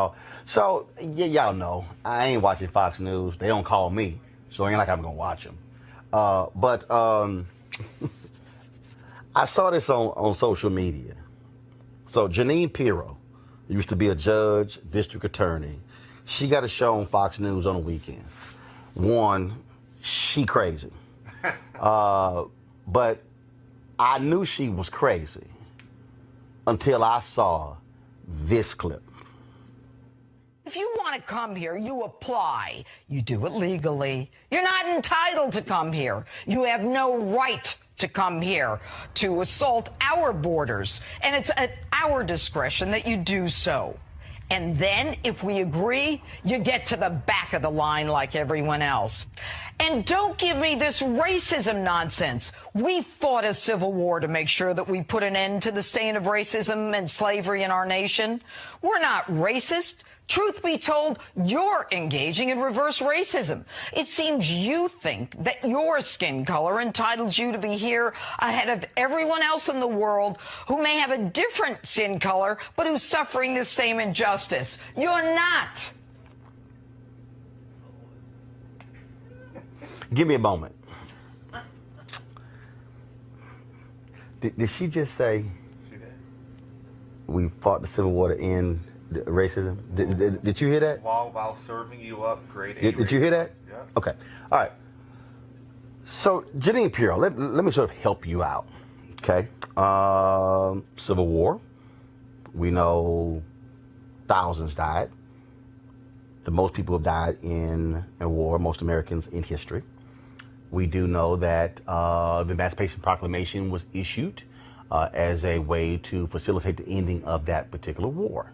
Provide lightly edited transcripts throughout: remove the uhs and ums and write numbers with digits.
y'all. So, y'all know, I ain't watching Fox News. They don't call me, so it ain't like I'm going to watch them. But I saw this on social media. So, Jeanine Pirro used to be a judge, district attorney. She got a show on Fox News on the weekends. One, she crazy. But I knew she was crazy until I saw this clip. If you want to come here, you apply. You do it legally. You're not entitled to come here. You have no right to come here to assault our borders. And it's at our discretion that you do so. And then, if we agree, you get to the back of the line like everyone else. And don't give me this racism nonsense. We fought a civil war to make sure that we put an end to the stain of racism and slavery in our nation. We're not racist. Truth be told, you're engaging in reverse racism. It seems you think that your skin color entitles you to be here ahead of everyone else in the world who may have a different skin color, but who's suffering the same injustice. You're not. Give me a moment. Did she just say we fought the Civil War to end racism? Did you hear that? While serving you up grade A. Did you hear that? Yeah. Okay. All right. So, Jeanine Pirro, let me sort of help you out. Okay. Civil War. We know thousands died. The most people have died in a war, most Americans in history. We do know that the Emancipation Proclamation was issued as a way to facilitate the ending of that particular war.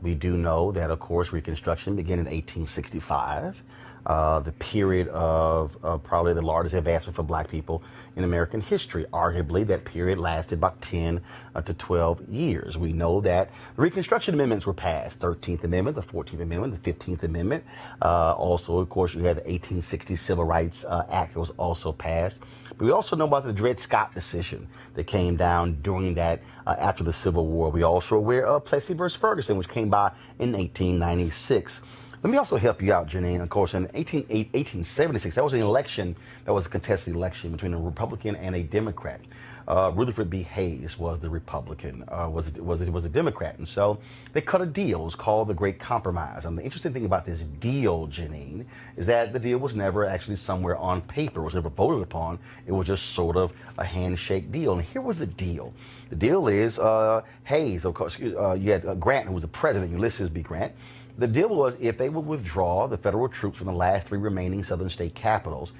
We do know that, of course, Reconstruction began in 1865, the period of probably the largest advancement for black people in American history. Arguably, that period lasted about 10 to 12 years. We know that the Reconstruction Amendments were passed, 13th Amendment, the 14th Amendment, the 15th Amendment. Also, of course, you had the 1860 Civil Rights Act that was also passed. But we also know about the Dred Scott decision that came down during that, after the Civil War. We also are aware of Plessy versus Ferguson, which came by in 1896. Let me also help you out, Jeanine. Of course, in 1876, that was an election, that was a contested election between a Republican and a Democrat. Rutherford B. Hayes was the Republican, was a Democrat. And so they cut a deal. It was called the Great Compromise. And the interesting thing about this deal, Jeanine, is that the deal was never actually somewhere on paper. It was never voted upon. It was just sort of a handshake deal. And here was the deal. The deal is Hayes, of course, you had Grant, who was the president, Ulysses B. Grant. The deal was if they would withdraw the federal troops from the last three remaining southern state capitals,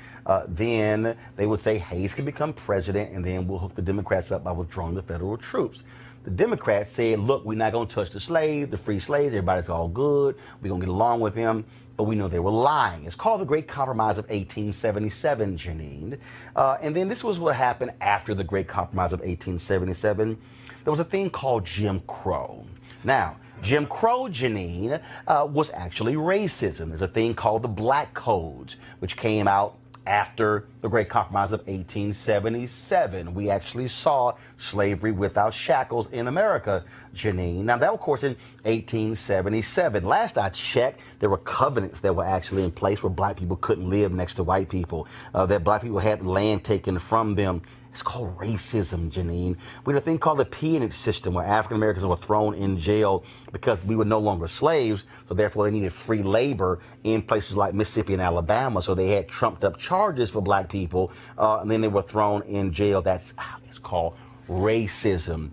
then they would say Hayes can become president, and then we'll hook the Democrats up by withdrawing the federal troops. The Democrats said, look, we're not going to touch the slaves, the free slaves, everybody's all good, we're going to get along with them, but we know they were lying. It's called the Great Compromise of 1877, Jeanine. And then this was what happened after the Great Compromise of 1877. There was a thing called Jim Crow. Now, Jim Crow, Jeanine, was actually racism. There's a thing called the Black Codes, which came out after the Great Compromise of 1877. We actually saw slavery without shackles in America, Jeanine. Now, that, of course, in 1877. Last I checked, there were covenants that were actually in place where black people couldn't live next to white people, that black people had land taken from them. It's called racism, Jeanine. We had a thing called the peonage system, where African Americans were thrown in jail because we were no longer slaves, so therefore they needed free labor in places like Mississippi and Alabama, so they had trumped up charges for black people, and then they were thrown in jail. It's called racism.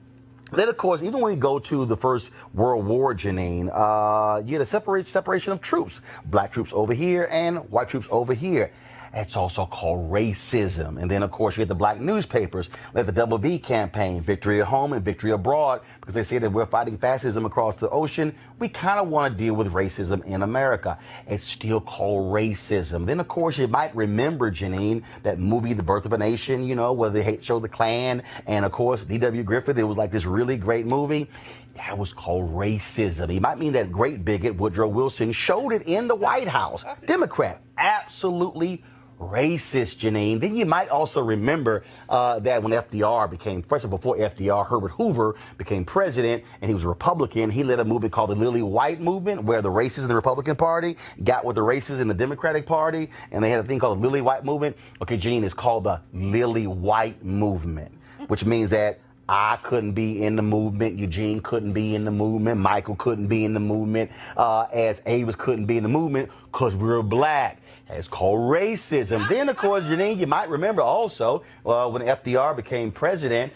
Then, of course, even when you go to the First World War, Jeanine, you had a separation of troops. Black troops over here and white troops over here. It's also called racism. And then, of course, you had the black newspapers, like the Double V campaign, Victory at Home and Victory Abroad, because they say that we're fighting fascism across the ocean. We kind of want to deal with racism in America. It's still called racism. Then, of course, you might remember, Jeanine, that movie, The Birth of a Nation, you know, where they showed the Klan. And, of course, D.W. Griffith, it was like this really great movie. That was called racism. He might mean that great bigot Woodrow Wilson showed it in the White House. Democrat, absolutely racist, Jeanine. Then you might also remember that when FDR became president, before FDR, Herbert Hoover became president, and he was a Republican, he led a movement called the Lily White Movement, where the racists in the Republican Party got with the racists in the Democratic Party, and they had a thing called the Lily White Movement. Okay, Jeanine, it's called the Lily White Movement, which means that I couldn't be in the movement, Eugene couldn't be in the movement, Michael couldn't be in the movement, as Avis couldn't be in the movement because we were black. It's called racism. Then, of course, Jeanine, you might remember also when FDR became president,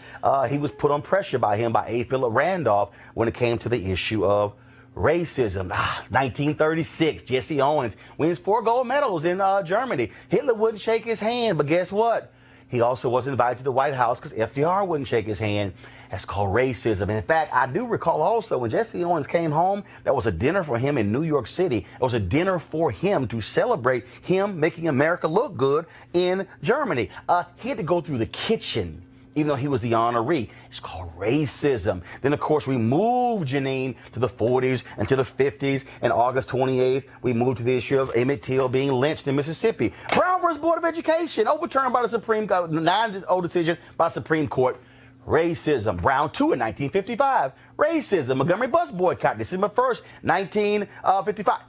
he was put on pressure by A. Philip Randolph when it came to the issue of racism. 1936, Jesse Owens wins 4 gold medals in Germany. Hitler wouldn't shake his hand, but guess what? He also wasn't invited to the White House because FDR wouldn't shake his hand. That's called racism. And in fact, I do recall also when Jesse Owens came home, there was a dinner for him in New York City. It was a dinner for him to celebrate him making America look good in Germany. He had to go through the kitchen, even though he was the honoree. It's called racism. Then, of course, we moved, Jeanine, to the 40s and to the 50s. And August 28th, we moved to the issue of Emmett Till being lynched in Mississippi. Brown versus Board of Education, overturned by the Supreme Court, 9-0 decision by the Supreme Court. Racism. Brown 2 in 1955. Racism. Montgomery bus boycott, December 1st, 1955.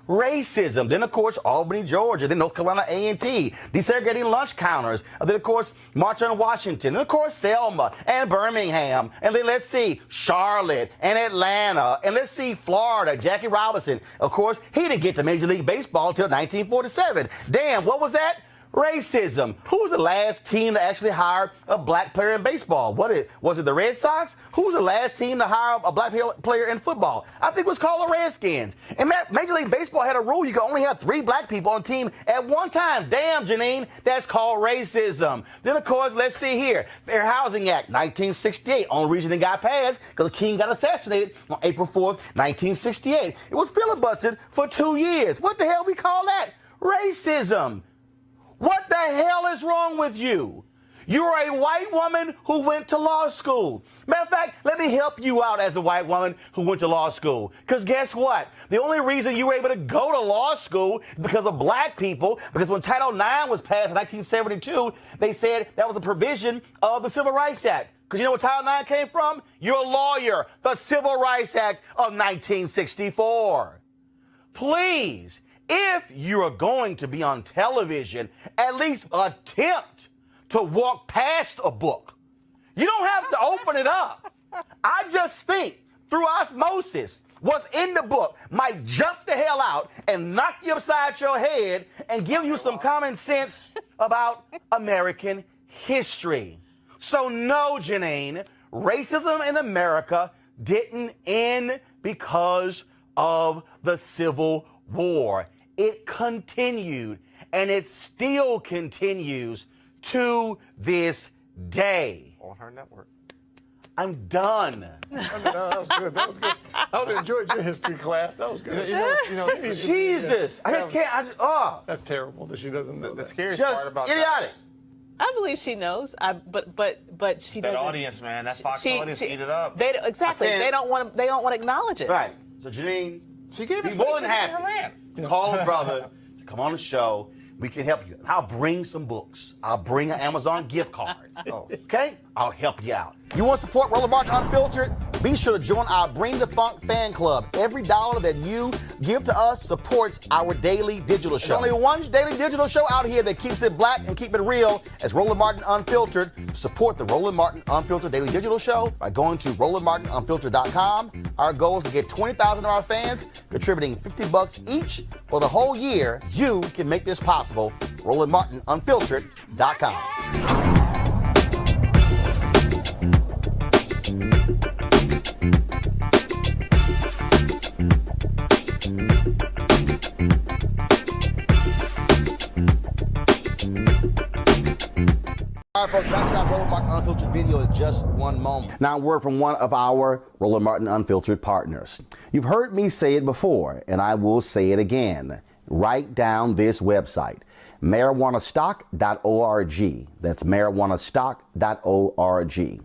Racism. Then, of course, Albany, Georgia. Then North Carolina A&T. Desegregating lunch counters. Then, of course, March on Washington. And, of course, Selma and Birmingham. And then let's see, Charlotte and Atlanta. And let's see, Florida, Jackie Robinson. Of course, he didn't get to Major League Baseball until 1947. Damn, what was that? Racism. Who was the last team to actually hire a black player in baseball? Was it the Red Sox? Who was the last team to hire a black player in football? I think it was called the Redskins. And Major League Baseball had a rule you could only have 3 black people on a team at one time. Damn, Jeanine, that's called racism. Then, of course, let's see here. Fair Housing Act, 1968. Only reason it got passed because the king got assassinated on April 4th, 1968. It was filibustered for 2 years. What the hell we call that? Racism. What the hell is wrong with you? You're a white woman who went to law school. Matter of fact, let me help you out as a white woman who went to law school. Because guess what? The only reason you were able to go to law school is because of black people. Because when Title IX was passed in 1972, they said that was a provision of the Civil Rights Act. Because you know where Title IX came from? You're a lawyer. The Civil Rights Act of 1964. Please. If you are going to be on television, at least attempt to walk past a book. You don't have to open it up. I just think through osmosis, what's in the book might jump the hell out and knock you upside your head and give you some common sense about American history. So no, Jeanine, racism in America didn't end because of the Civil War. It continued, and it still continues to this day. On her network. I'm done. No, that was good. That was good. I would have enjoyed your history class. That was good. Jesus. I just can't. That's terrible that she doesn't know The that. scariest Just part about idiotic. I believe she knows. But she that doesn't. audience, man, that Fox audience eat it up. Exactly. They don't want to acknowledge it. Right. So Jeanine, She gave us be more than racism in her happy. rant. Call a brother to come on the show. We can help you. I'll bring some books. I'll bring an Amazon gift card. Okay? I'll help you out. You want to support Roland Martin Unfiltered? Be sure to join our Bring the Funk fan club. Every dollar that you give to us supports our daily digital show. There's only one daily digital show out here that keeps it black and keep it real as Roland Martin Unfiltered. Support the Roland Martin Unfiltered daily digital show by going to RolandMartinUnfiltered.com. Our goal is to get 20,000 of our fans contributing $50 each for the whole year. You can make this possible. RolandMartinUnfiltered.com. All right, folks, back to our Roland Martin Unfiltered video in just one moment. Now, a word from one of our Roland Martin Unfiltered partners. You've heard me say it before, and I will say it again. Write down this website, marijuanastock.org. That's marijuanastock.org.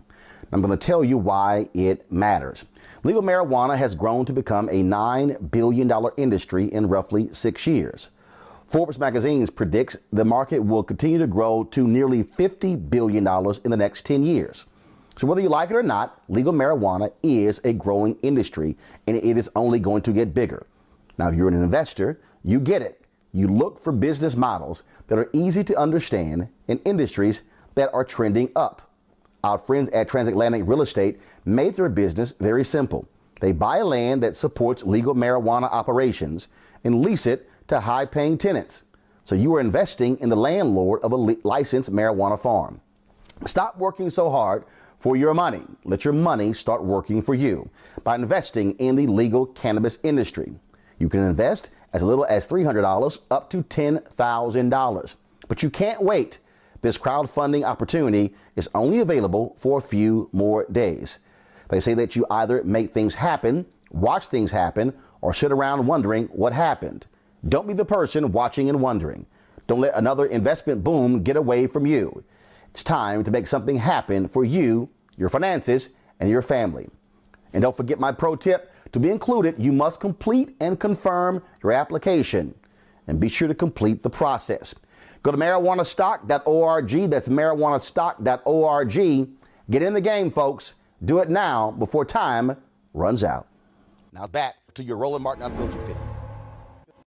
I'm going to tell you why it matters. Legal marijuana has grown to become a $9 billion industry in roughly 6 years. Forbes magazine predicts the market will continue to grow to nearly $50 billion in the next 10 years. So whether you like it or not, legal marijuana is a growing industry, and it is only going to get bigger. Now, if you're an investor, you get it. You look for business models that are easy to understand in industries that are trending up. Our friends at Transatlantic Real Estate made their business very simple. They buy land that supports legal marijuana operations and lease it to high-paying tenants. So you are investing in the landlord of a licensed marijuana farm. Stop working so hard for your money. Let your money start working for you by investing in the legal cannabis industry. You can invest as little as $300 up to $10,000. But you can't wait. This crowdfunding opportunity is only available for a few more days. They say that you either make things happen, watch things happen, or sit around wondering what happened. Don't be the person watching and wondering. Don't let another investment boom get away from you. It's time to make something happen for you, your finances, and your family. And don't forget my pro tip. To be included, you must complete and confirm your application. And be sure to complete the process. Go to marijuanastock.org. That's marijuanastock.org. Get in the game, folks. Do it now before time runs out. Now back to your Roland Martin Unfiltered video.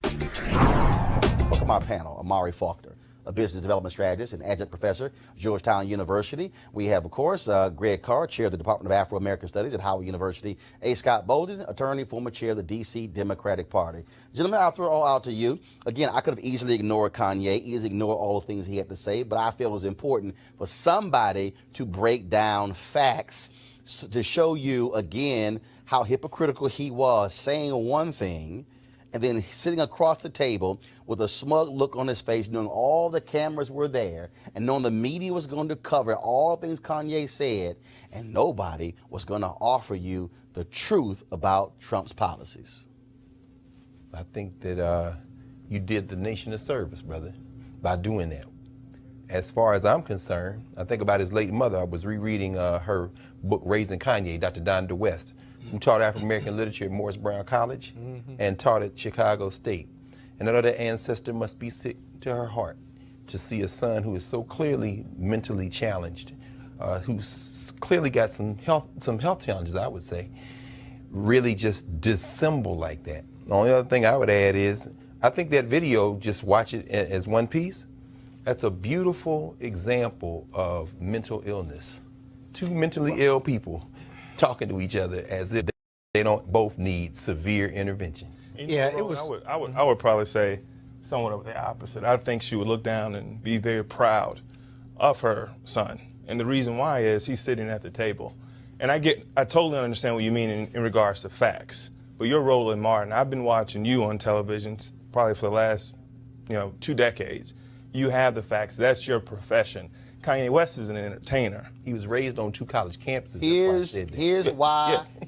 Welcome to our panel, Amari Faulkner, a business development strategist and adjunct professor, Georgetown University. We have, of course, Greg Carr, chair of the Department of Afro-American Studies at Howard University. A. Scott Bolden, attorney, former chair of the D.C. Democratic Party. Gentlemen, I'll throw it all out to you. Again, I could have easily ignored Kanye, easily ignored all the things he had to say, but I feel it was important for somebody to break down facts to show you, again, how hypocritical he was, saying one thing and then sitting across the table with a smug look on his face, knowing all the cameras were there and knowing the media was going to cover all things Kanye said, and nobody was going to offer you the truth about Trump's policies. I think that you did the nation a service, brother, by doing that. As far as I'm concerned, I think about his late mother. I was rereading her book, Raising Kanye, Dr. Donda West, who taught African-American literature at Morris Brown College and taught at Chicago State. And another ancestor must be sick to her heart to see a son who is so clearly mentally challenged, who's clearly got some health challenges, I would say, really just dissemble like that. The only other thing I would add is, I think that video, just watch it as one piece, that's a beautiful example of mental illness. Two mentally ill people talking to each other as if they don't both need severe intervention. Yeah, it was. I would probably say somewhat of the opposite. I think she would look down and be very proud of her son. And the reason why is he's sitting at the table. And I totally understand what you mean in regards to facts. But you're Roland Martin. I've been watching you on television probably for the last, 2 decades. You have the facts. That's your profession. Kanye West is an entertainer. He was raised on 2 college campuses.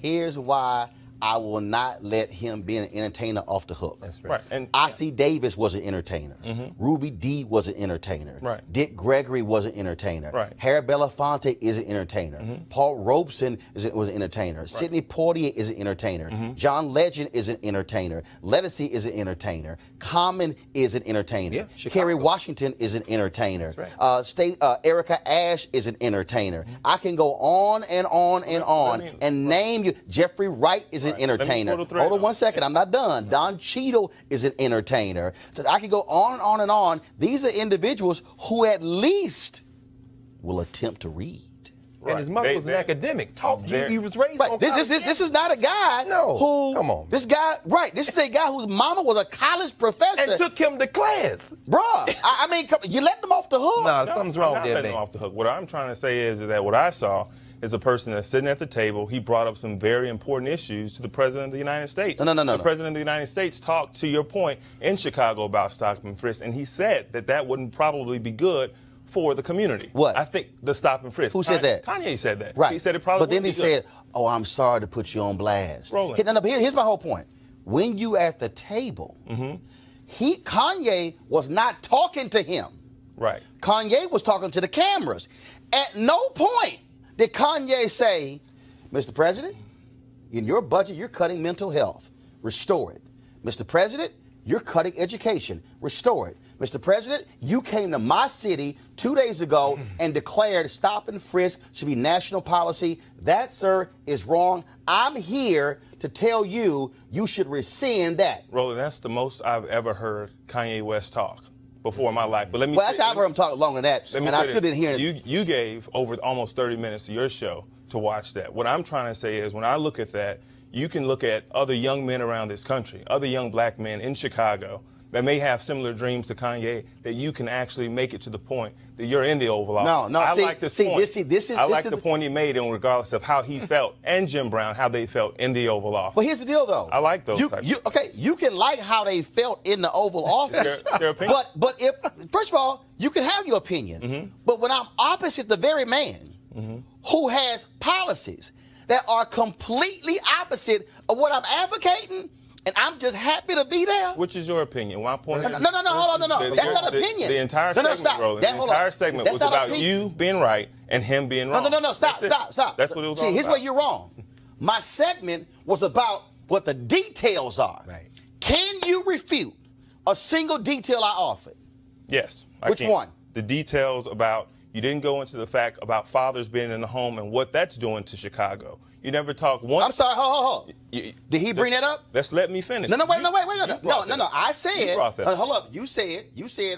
Here's why I will not let him be an entertainer off the hook. That's right. And I.C. Davis was an entertainer. Ruby D was an entertainer. Right. Dick Gregory was an entertainer. Right. Harry Belafonte is an entertainer. Paul Robeson was an entertainer. Right. Sidney Poitier is an entertainer. John Legend is an entertainer. Lettucey is an entertainer. Common is an entertainer. Yeah, Kerry Washington is an entertainer. That's right. Erica Ash is an entertainer. I can go on and on and on and name you. Jeffrey Wright is an entertainer. Hold on one second. I'm not done. Don Cheadle is an entertainer. I can go on and on and on. These are individuals who at least will attempt to read. Right. And his mother was an academic. He was raised on This is not a guy who... Come on. This guy... Right. This is a guy whose mama was a college professor. And took him to class. Bruh. I mean, you let them off the hook. No, something's wrong with that, man. Off the hook. What I'm trying to say is that what I saw is a person that's sitting at the table. He brought up some very important issues to the President of the United States. No. The President of the United States talked, to your point, in Chicago about stop and frisk, and he said that wouldn't probably be good for the community. What? I think the stop and frisk. Who said that? Kanye said that. Right. He said it probably But then he wouldn't be good. said, oh, I'm sorry to put you on blast. Roland. Here's my whole point. When you at the table, Kanye was not talking to him. Right. Kanye was talking to the cameras. At no point did Kanye say, Mr. President, in your budget, you're cutting mental health. Restore it. Mr. President, You're cutting education. Restore it. Mr. President, you came to my city 2 days ago and declared stop and frisk should be national policy. That, sir, is wrong. I'm here to tell you you should rescind that. Roland, that's the most I've ever heard Kanye West talk before in my life. But let me. Well, actually, I've heard him talk longer than that, and I still didn't hear it. You gave over almost 30 minutes of your show to watch that. What I'm trying to say is, when I look at that, you can look at other young men around this country, other young black men in Chicago that may have similar dreams to Kanye, that you can actually make it to the point that you're in the Oval Office. No, I like this point. I like the the point he made, in regardless of how he felt, and Jim Brown, how they felt in the Oval Office. But here's the deal, though. I like those. You can like how they felt in the Oval Office, their opinion. but if first of all, you can have your opinion. But when I'm opposite the very man who has policies that are completely opposite of what I'm advocating, and I'm just happy to be there. Which is your opinion? My point is, No, hold on. That's not opinion. The entire segment, Roland, the entire segment was about you being right and him being wrong. No, stop. That's what it was all about. Here's where you're wrong. My segment was about what the details are. Right. Can you refute a single detail I offered? Yes. Which one? The details about, you didn't go into the fact about fathers being in the home and what that's doing to Chicago. You never talked one. I'm sorry, hold. Did he bring that up? Let's let me finish. No. I said, hold up. You said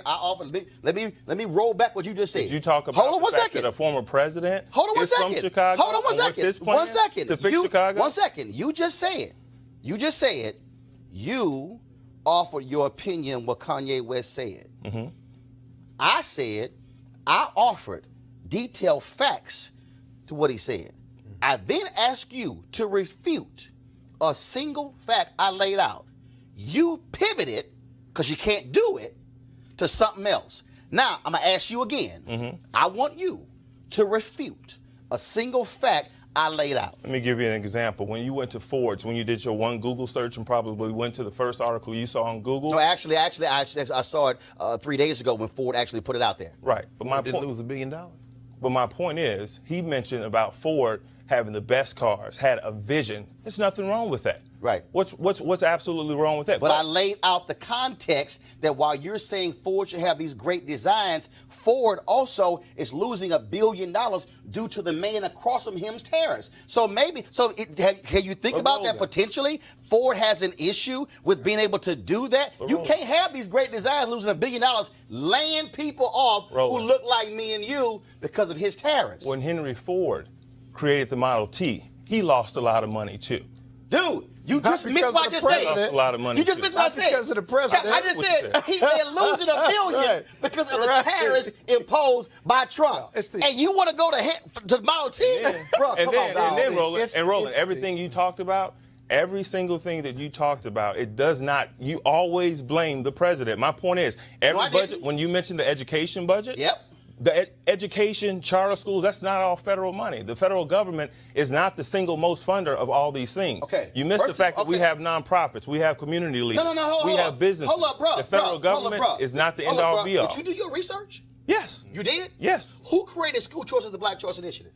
I offered. Let me roll back what you just said. Did you talk about the fact that a former president is from Chicago? Hold on one second. What's his plan to fix Chicago? 1 second. You just said you offered your opinion what Kanye West said. I said I offered detailed facts to what he said. I then asked you to refute a single fact I laid out. You pivoted, because you can't do it, to something else. Now, I'm going to ask you again. I want you to refute a single fact I laid out. Let me give you an example. When you went to Ford's, when you did your one Google search and probably went to the first article you saw on Google. No, actually, I saw it 3 days ago when Ford actually put it out there. Right. But my didn't lose $1 billion. But my point is, he mentioned about Ford having the best cars, had a vision. There's nothing wrong with that. Right. What's absolutely wrong with that? But I laid out the context that while you're saying Ford should have these great designs, Ford also is losing $1 billion due to the man across from him's tariffs. So maybe, can you think about that potentially? Ford has an issue with being able to do that. You can't have these great designs losing $1 billion, laying people off who look like me and you because of his tariffs. When Henry Ford created the Model T, he lost a lot of money too. Dude, you just missed what I just said. Lost a lot of money. You just missed what I said. Because of the president. I just said they're losing $1 billion because of the tariffs imposed by Trump. And you want to go to the Model T? Bro, come on, then Roland, everything you talked about, every single thing that you talked about, it does not, you always blame the president. My point is, every budget, when you mentioned the education budget, the education, charter schools, that's not all federal money. The federal government is not the single most funder of all these things. Okay. You missed the fact that we have nonprofits, we have community leaders, we have businesses. Hold up, bro. The federal government is not the end-all be-all. Did you do your research? Yes. You did? Yes. Who created school choice as the Black Choice Initiative?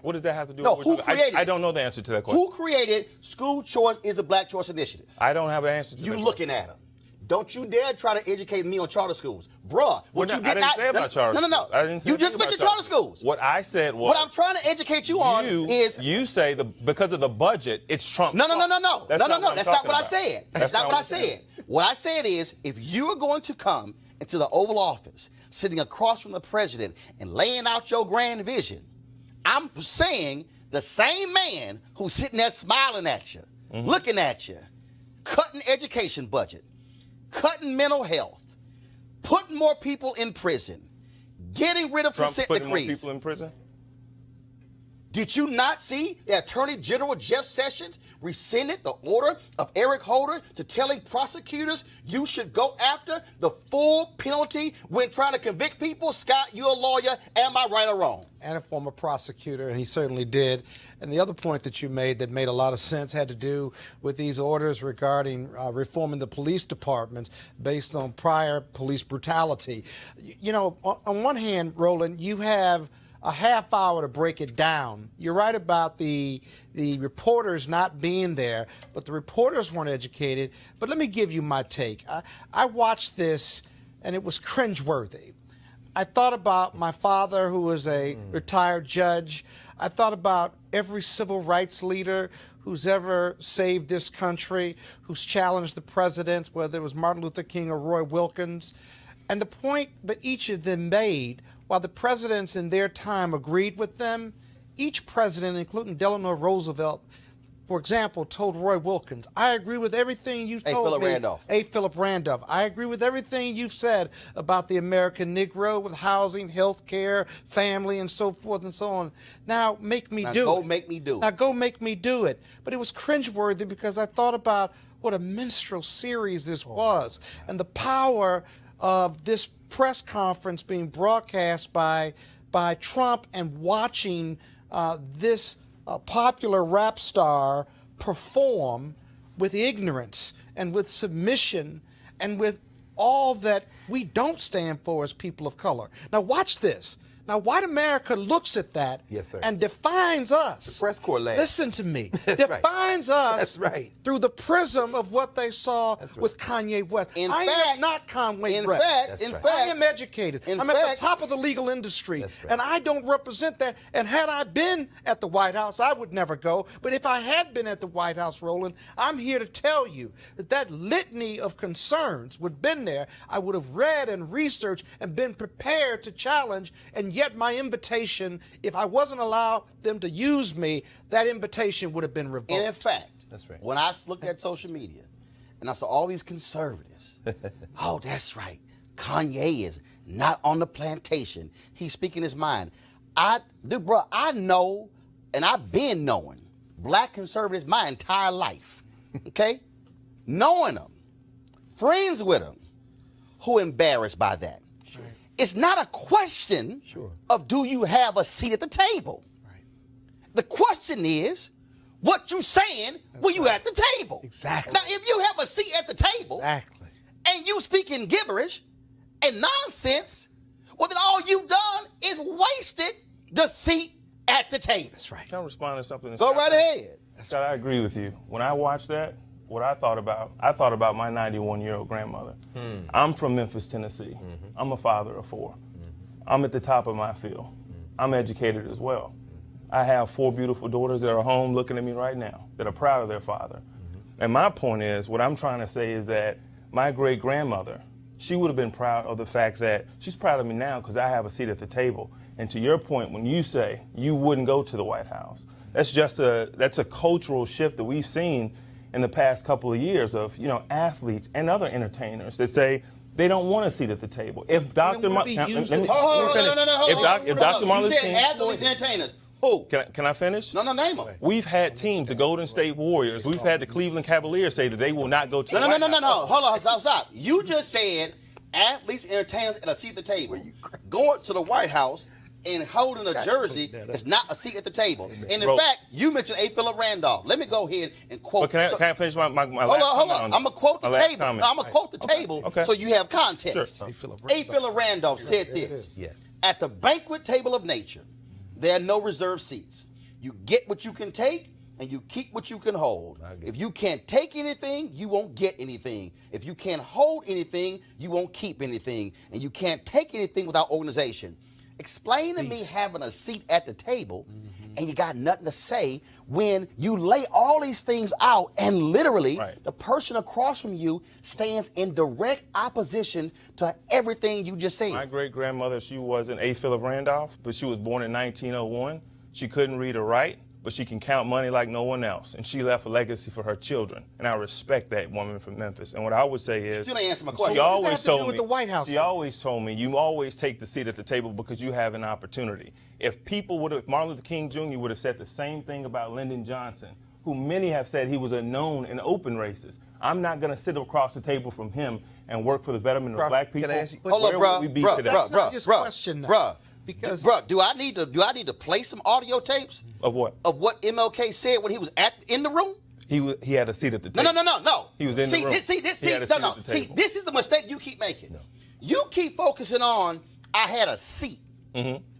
What does that have to do No, with who created I don't know the answer to that question. Who created school choice is the Black Choice Initiative? I don't have an answer to that. You looking at him. Don't you dare try to educate me on charter schools. Bruh, I didn't say about charter schools. No. I didn't say you just mentioned charter schools. What I said was... What I'm trying to educate you on is... You say because of the budget, it's Trump's No. fault. That's not what I said. That's not what I said. What I said is, if you are going to come into the Oval Office, sitting across from the president and laying out your grand vision, I'm saying the same man who's sitting there smiling at you, looking at you, cutting education budget, cutting mental health, putting more people in prison, getting rid of consent decrees. Putting more people in prison? Did you not see the Attorney General Jeff Sessions rescinded the order of Eric Holder to telling prosecutors you should go after the full penalty when trying to convict people? Scott, you're a lawyer. Am I right or wrong? And a former prosecutor, and he certainly did. And the other point that you made that made a lot of sense had to do with these orders regarding reforming the police department based on prior police brutality. You know, on one hand, Roland, you have a half hour to break it down. You're right about the reporters not being there, but the reporters weren't educated. But let me give you my take. I watched this, and it was cringeworthy. I thought about my father, who was a retired judge. I thought about every civil rights leader who's ever saved this country, who's challenged the presidents, whether it was Martin Luther King or Roy Wilkins. And the point that each of them made, while the presidents in their time agreed with them, each president, including Delano Roosevelt, for example, told Roy Wilkins, I agree with everything you've told me. Philip Randolph. I agree with everything you've said about the American Negro with housing, health care, family, and so forth and so on. Now make me do it. Now go make me do it. Now go make me do it. But it was cringeworthy because I thought about what a minstrel series this was and the power of this press conference being broadcast by Trump and watching this popular rap star perform with ignorance and with submission and with all that we don't stand for as people of color. Now watch this. Now white America looks at that and defines us. The press corps laughs. Listen to me. That's defines right. us That's right. through the prism of what they saw with Kanye West. I am not Kanye West. I am educated. I'm at the top of the legal industry, and I don't represent that. And had I been at the White House, I would never go. But if I had been at the White House, Roland, I'm here to tell you that that litany of concerns would have been there. I would have read and researched and been prepared to challenge, and yet my invitation, if I wasn't allowed them to use me, that invitation would have been revoked. And in fact, when I looked at social media and I saw all these conservatives, oh, that's right, Kanye is not on the plantation. He's speaking his mind. I know, and I've been knowing black conservatives my entire life, okay? Knowing them, friends with them, who are embarrassed by that. It's not a question of do you have a seat at the table. The question is, what you saying when you at the table. Exactly. Now, if you have a seat at the table and you speaking gibberish and nonsense, well, then all you've done is wasted the seat at the table. That's right. Can I respond to something? Go right ahead. Scott, I agree with you. When I watched that, what I thought about my 91-year-old grandmother. I'm from Memphis, Tennessee. I'm a father of 4. I'm at the top of my field. I'm educated as well. I have 4 beautiful daughters that are home looking at me right now, that are proud of their father. And my point is, what I'm trying to say is that my great-grandmother, she would have been proud of the fact that she's proud of me now because I have a seat at the table. And to your point, when you say you wouldn't go to the White House, that's a cultural shift that we've seen in the past couple of years of, athletes and other entertainers that say they don't want a seat at the table. If Dr. Martin Luther King, you said athletes and entertainers. Who? Can I finish? No, name them. We've had teams, the Golden State Warriors. We've had the Cleveland Cavaliers say that they will not go to the White House. No. Hold on, stop. You just said athletes and entertainers at a seat at the table. Going to the White House and holding a jersey is not a seat at the table. And in fact, you mentioned A. Philip Randolph. Let me go ahead and quote. Can I finish my hold on. I'm going to quote the table. I'm going to quote the table so you have context. Sure. A. Philip Randolph said this. At the banquet table of nature, there are no reserved seats. You get what you can take, and you keep what you can hold. If you can't take anything, you won't get anything. If you can't hold anything, you won't keep anything. And you can't take anything without organization. Explain to me having a seat at the table and you got nothing to say when you lay all these things out and literally the person across from you stands in direct opposition to everything you just said. My great-grandmother, she wasn't A. Philip Randolph, but she was born in 1901. She couldn't read or write, but she can count money like no one else. And she left a legacy for her children. And I respect that woman from Memphis. And what I would say is, still ain't answer my question. She always told me, the White House, she always told me, you always take the seat at the table because you have an opportunity. If Martin Luther King Jr. would have said the same thing about Lyndon Johnson, who many have said he was a known and open racist, I'm not going to sit across the table from him and work for the betterment of black people. Hold up, bro. Because do I need to play some audio tapes of what? Of what MLK said when he was in the room? He had a seat at the table. No. He was in the room. See, this is the mistake you keep making. You keep focusing on I had a seat.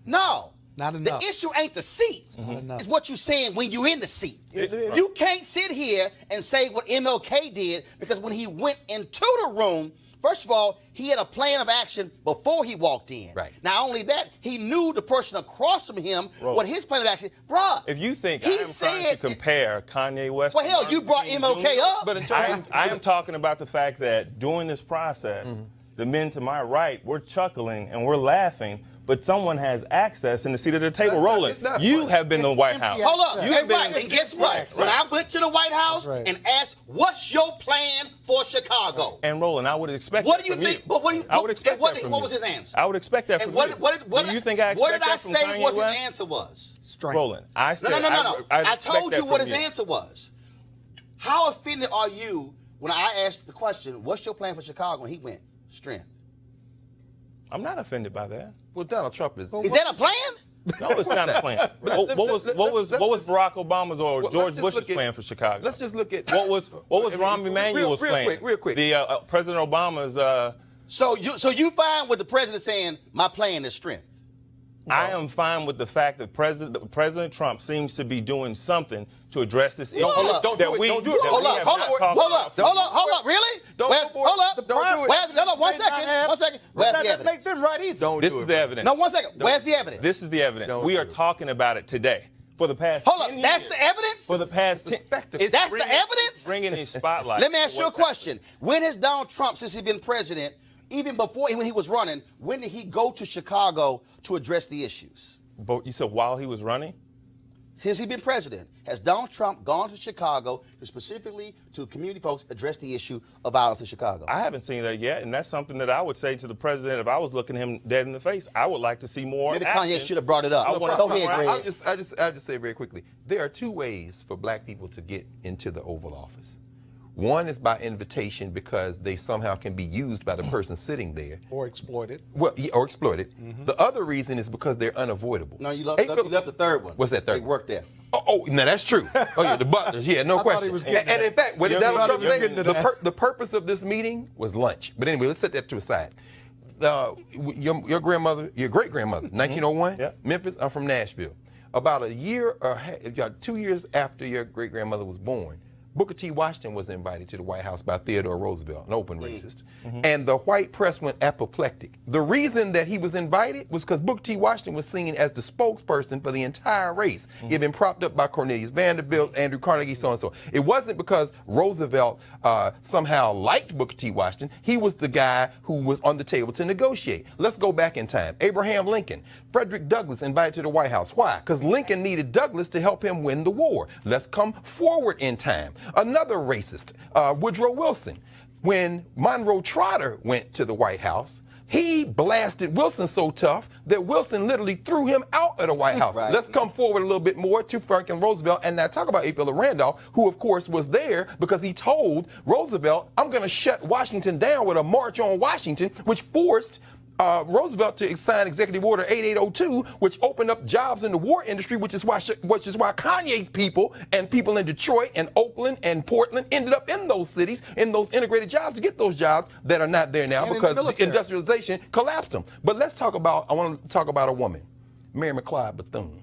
No. Not enough. The issue ain't the seat. It's what you're saying when you're in the seat. You can't sit here and say what MLK did, because when he went into the room, first of all, he had a plan of action before he walked in. Right. Not only that, he knew the person across from him what his plan of action. Bruh, If you think he I am trying to compare Kanye West, well, to hell, you brought Martin MLK King Jr., up. But I am talking about the fact that during this process, the men to my right, we're chuckling and we're laughing, but someone has access in the seat of the table. Roland, you have been in the White House. Hold up. You have been And guess what? When I went to the White House and asked, what's your plan for Chicago? And Roland, I would expect What that do you from think? you. But what do you, I would expect what, that from what you. was his answer? I would expect that And from what, you. what, Do you think I expect what did I that from say Kanye was his West? answer was? Strength. Roland, I said No. I expect told that you what from his answer was. How offended are you when I asked the question, what's your plan for Chicago? And he went, strength. I'm not offended by that. Well, Donald Trump is. Is that a plan? No, it's not a plan. What was Barack Obama's or George Bush's plan for Chicago? Let's just look at what was Rahm Emanuel's plan? Real quick. The President Obama's. So you fine with the president saying my plan is strength? I am fine with the fact that President Trump seems to be doing something to address this issue. Hold up. Don't do it. Hold up. Really? Don't go for it. Hold up. Don't do it. Hold up. One second. Where's the That evidence? makes them right either. This is the evidence. No, 1 second. Where's the evidence? This is the evidence. We are talking about it today. For the past Hold up. 10 That's years. the evidence? For the past 10 it's That's the bringing- evidence? it's bringing a spotlight. Let me ask you a What's question. When has Donald Trump, since he's been president, even before when he was running, when did he go to Chicago to address the issues? But you said while he was running? Since he's been president, has Donald Trump gone to Chicago to specifically to community folks address the issue of violence in Chicago? I haven't seen that yet, and that's something that I would say to the president if I was looking him dead in the face. I would like to see more Maybe action. Kanye should have brought it up. I wanna Go see ahead, more Greg. I'll just say very quickly. There are two ways for black people to get into the Oval Office. One is by invitation because they somehow can be used by the person sitting there. Or exploited. Well, or exploited. The other reason is because they're unavoidable. No, you left the third one. What's that third They one? worked there. Oh, now that's true. Oh, yeah, the butlers. Yeah, no I thought question. he was getting And in fact, what did Donald Trump say? getting to that. The purpose of this meeting was lunch. But anyway, let's set that to the side. Your grandmother, your great-grandmother, 1901, Yeah. Memphis, I'm from Nashville. About a year or 2 years after your great-grandmother was born, Booker T. Washington was invited to the White House by Theodore Roosevelt, an open racist. And the white press went apoplectic. The reason that he was invited was because Booker T. Washington was seen as the spokesperson for the entire race. He had been propped up by Cornelius Vanderbilt, Andrew Carnegie, so and so. It wasn't because Roosevelt somehow liked Booker T. Washington. He was the guy who was on the table to negotiate. Let's go back in time. Abraham Lincoln, Frederick Douglass invited to the White House. Why? Because Lincoln needed Douglass to help him win the war. Let's come forward in time. Another racist, Woodrow Wilson. When Monroe Trotter went to the White House, he blasted Wilson so tough that Wilson literally threw him out of the White House. Right. Let's come forward a little bit more to Franklin Roosevelt and now talk about A. Philip Randolph, who of course was there because he told Roosevelt, I'm going to shut Washington down with a march on Washington, which forced Roosevelt to sign Executive Order 8802, which opened up jobs in the war industry, which is why Kanye's people and people in Detroit and Oakland and Portland ended up in those cities, in those integrated jobs to get those jobs that are not there now And because in the military. industrialization collapsed them. But I want to talk about a woman, Mary McLeod Bethune.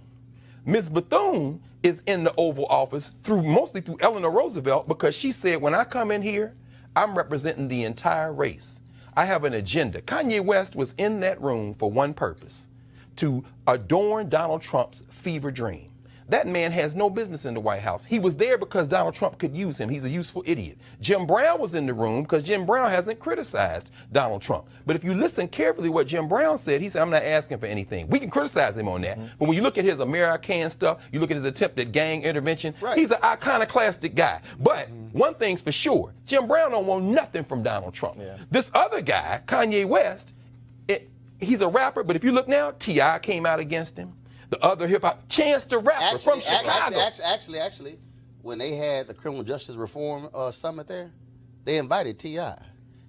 Ms. Bethune is in the Oval Office mostly through Eleanor Roosevelt because she said, when I come in here, I'm representing the entire race. I have an agenda. Kanye West was in that room for one purpose, to adorn Donald Trump's fever dream. That man has no business in the White House. He was there because Donald Trump could use him. He's a useful idiot. Jim Brown was in the room because Jim Brown hasn't criticized Donald Trump. But if you listen carefully what Jim Brown said, he said, I'm not asking for anything. We can criticize him on that. But when you look at his American stuff, you look at his attempt at gang intervention, he's an iconoclastic guy. But one thing's for sure, Jim Brown don't want nothing from Donald Trump. This other guy, Kanye West, he's a rapper, but if you look now, T.I. came out against him. The other hip-hop, Chance the Rapper from Chicago. Actually, when they had the criminal justice reform summit there, they invited T.I.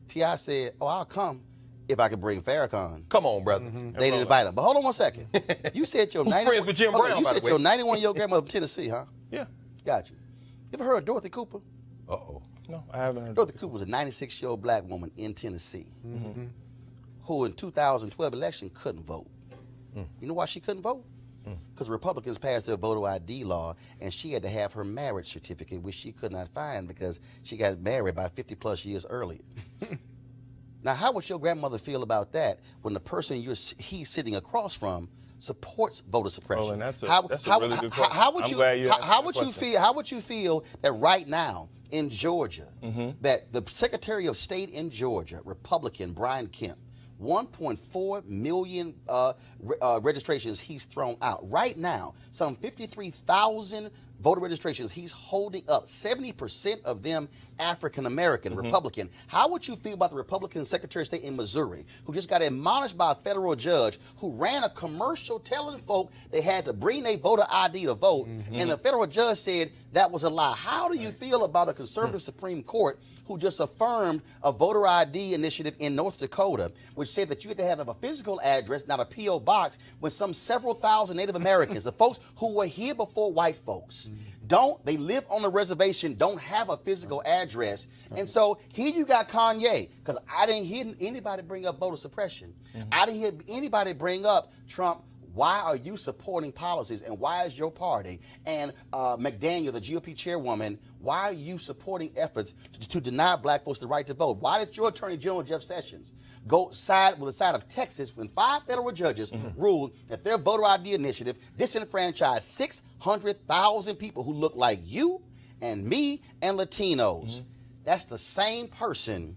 T.I. said, I'll come if I could bring Farrakhan. Come on, brother. They didn't invite him. But hold on 1 second. You said your friends with Jim Brown, you by said the your way. 91-year-old grandmother from Tennessee, huh? Yeah. Got you. You ever heard of Dorothy Cooper? Uh-oh. No, I haven't heard. Dorothy Cooper was a 96-year-old black woman in Tennessee who in 2012 election couldn't vote. You know why she couldn't vote? because Republicans passed their voter ID law, and she had to have her marriage certificate, which she could not find because she got married by 50-plus years earlier. Now, how would your grandmother feel about that when the person he's sitting across from supports voter suppression? Roland, that's a really good question. How would I'm you glad you asked how that would you question. feel? How would you feel that right now in Georgia, that the Secretary of State in Georgia, Republican Brian Kemp, 1.4 million registrations he's thrown out. Right now, some 53,000 voter registrations he's holding up, 70% of them African-American, Republican. How would you feel about the Republican Secretary of State in Missouri, who just got admonished by a federal judge who ran a commercial telling folk they had to bring their voter ID to vote, and the federal judge said that was a lie? How do you feel about a conservative Supreme Court who just affirmed a voter ID initiative in North Dakota, which said that you had to have a physical address, not a P.O. box, with some several thousand Native Americans, the folks who were here before white folks, they live on the reservation, don't have a physical address. And so here you got Kanye, because I didn't hear anybody bring up voter suppression. I didn't hear anybody bring up Trump. Why are you supporting policies, and why is your party and McDaniel, the GOP chairwoman, why are you supporting efforts to deny black folks the right to vote? Why did your Attorney General Jeff Sessions go side with the side of Texas when 5 federal judges ruled that their voter ID initiative disenfranchised 600,000 people who look like you and me and Latinos? That's the same person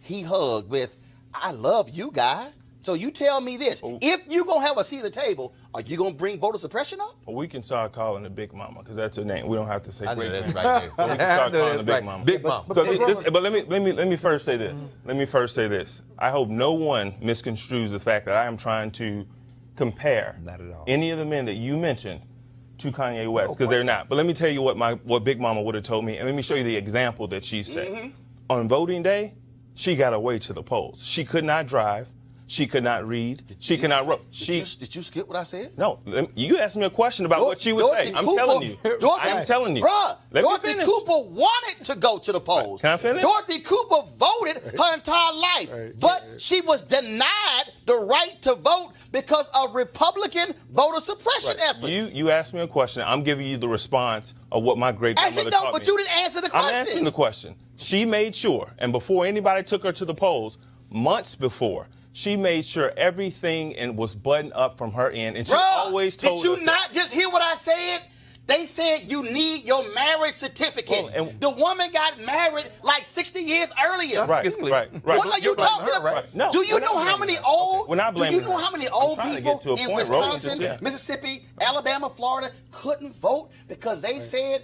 he hugged with, "I love you, guy." So you tell me this, if you're going to have a seat at the table, are you going to bring voter suppression up? Well, we can start calling her Big Mama, because that's her name. We don't have to say I know Great that's Mama. right there. So we can start calling her Big Mama. Big Mama. So but let me first say this. Let me first say this. I hope no one misconstrues the fact that I am trying to compare Not at all. any of the men that you mentioned to Kanye West, because they're not. But let me tell you what Big Mama would have told me, and let me show you the example that she said. On voting day, she got away to the polls. She could not drive. She could not read. She could not wrote. Did you skip what I said? No, you asked me a question about what she would say. I'm telling you. I'm telling you. Bruh, Let me Dorothy finish. Cooper wanted to go to the polls. Can I finish? Dorothy Cooper voted her entire life, but she was denied the right to vote because of Republican voter suppression efforts. You asked me a question. I'm giving you the response of what my great-grandmother Actually, taught no, me. but you didn't answer the question. I'm answering the question. She made sure, and before anybody took her to the polls, months before, she made sure everything was buttoned up from her end, and she always told us. Did you not just hear what I said? They said you need your marriage certificate. Well, and the woman got married like 60 years earlier. Right. What are you talking about? Right. No, do you know how many old? We're not do you blaming know her. how many I'm old trying to people get to a in point, Roland, Wisconsin, just- Mississippi, Alabama, Florida couldn't vote because they said,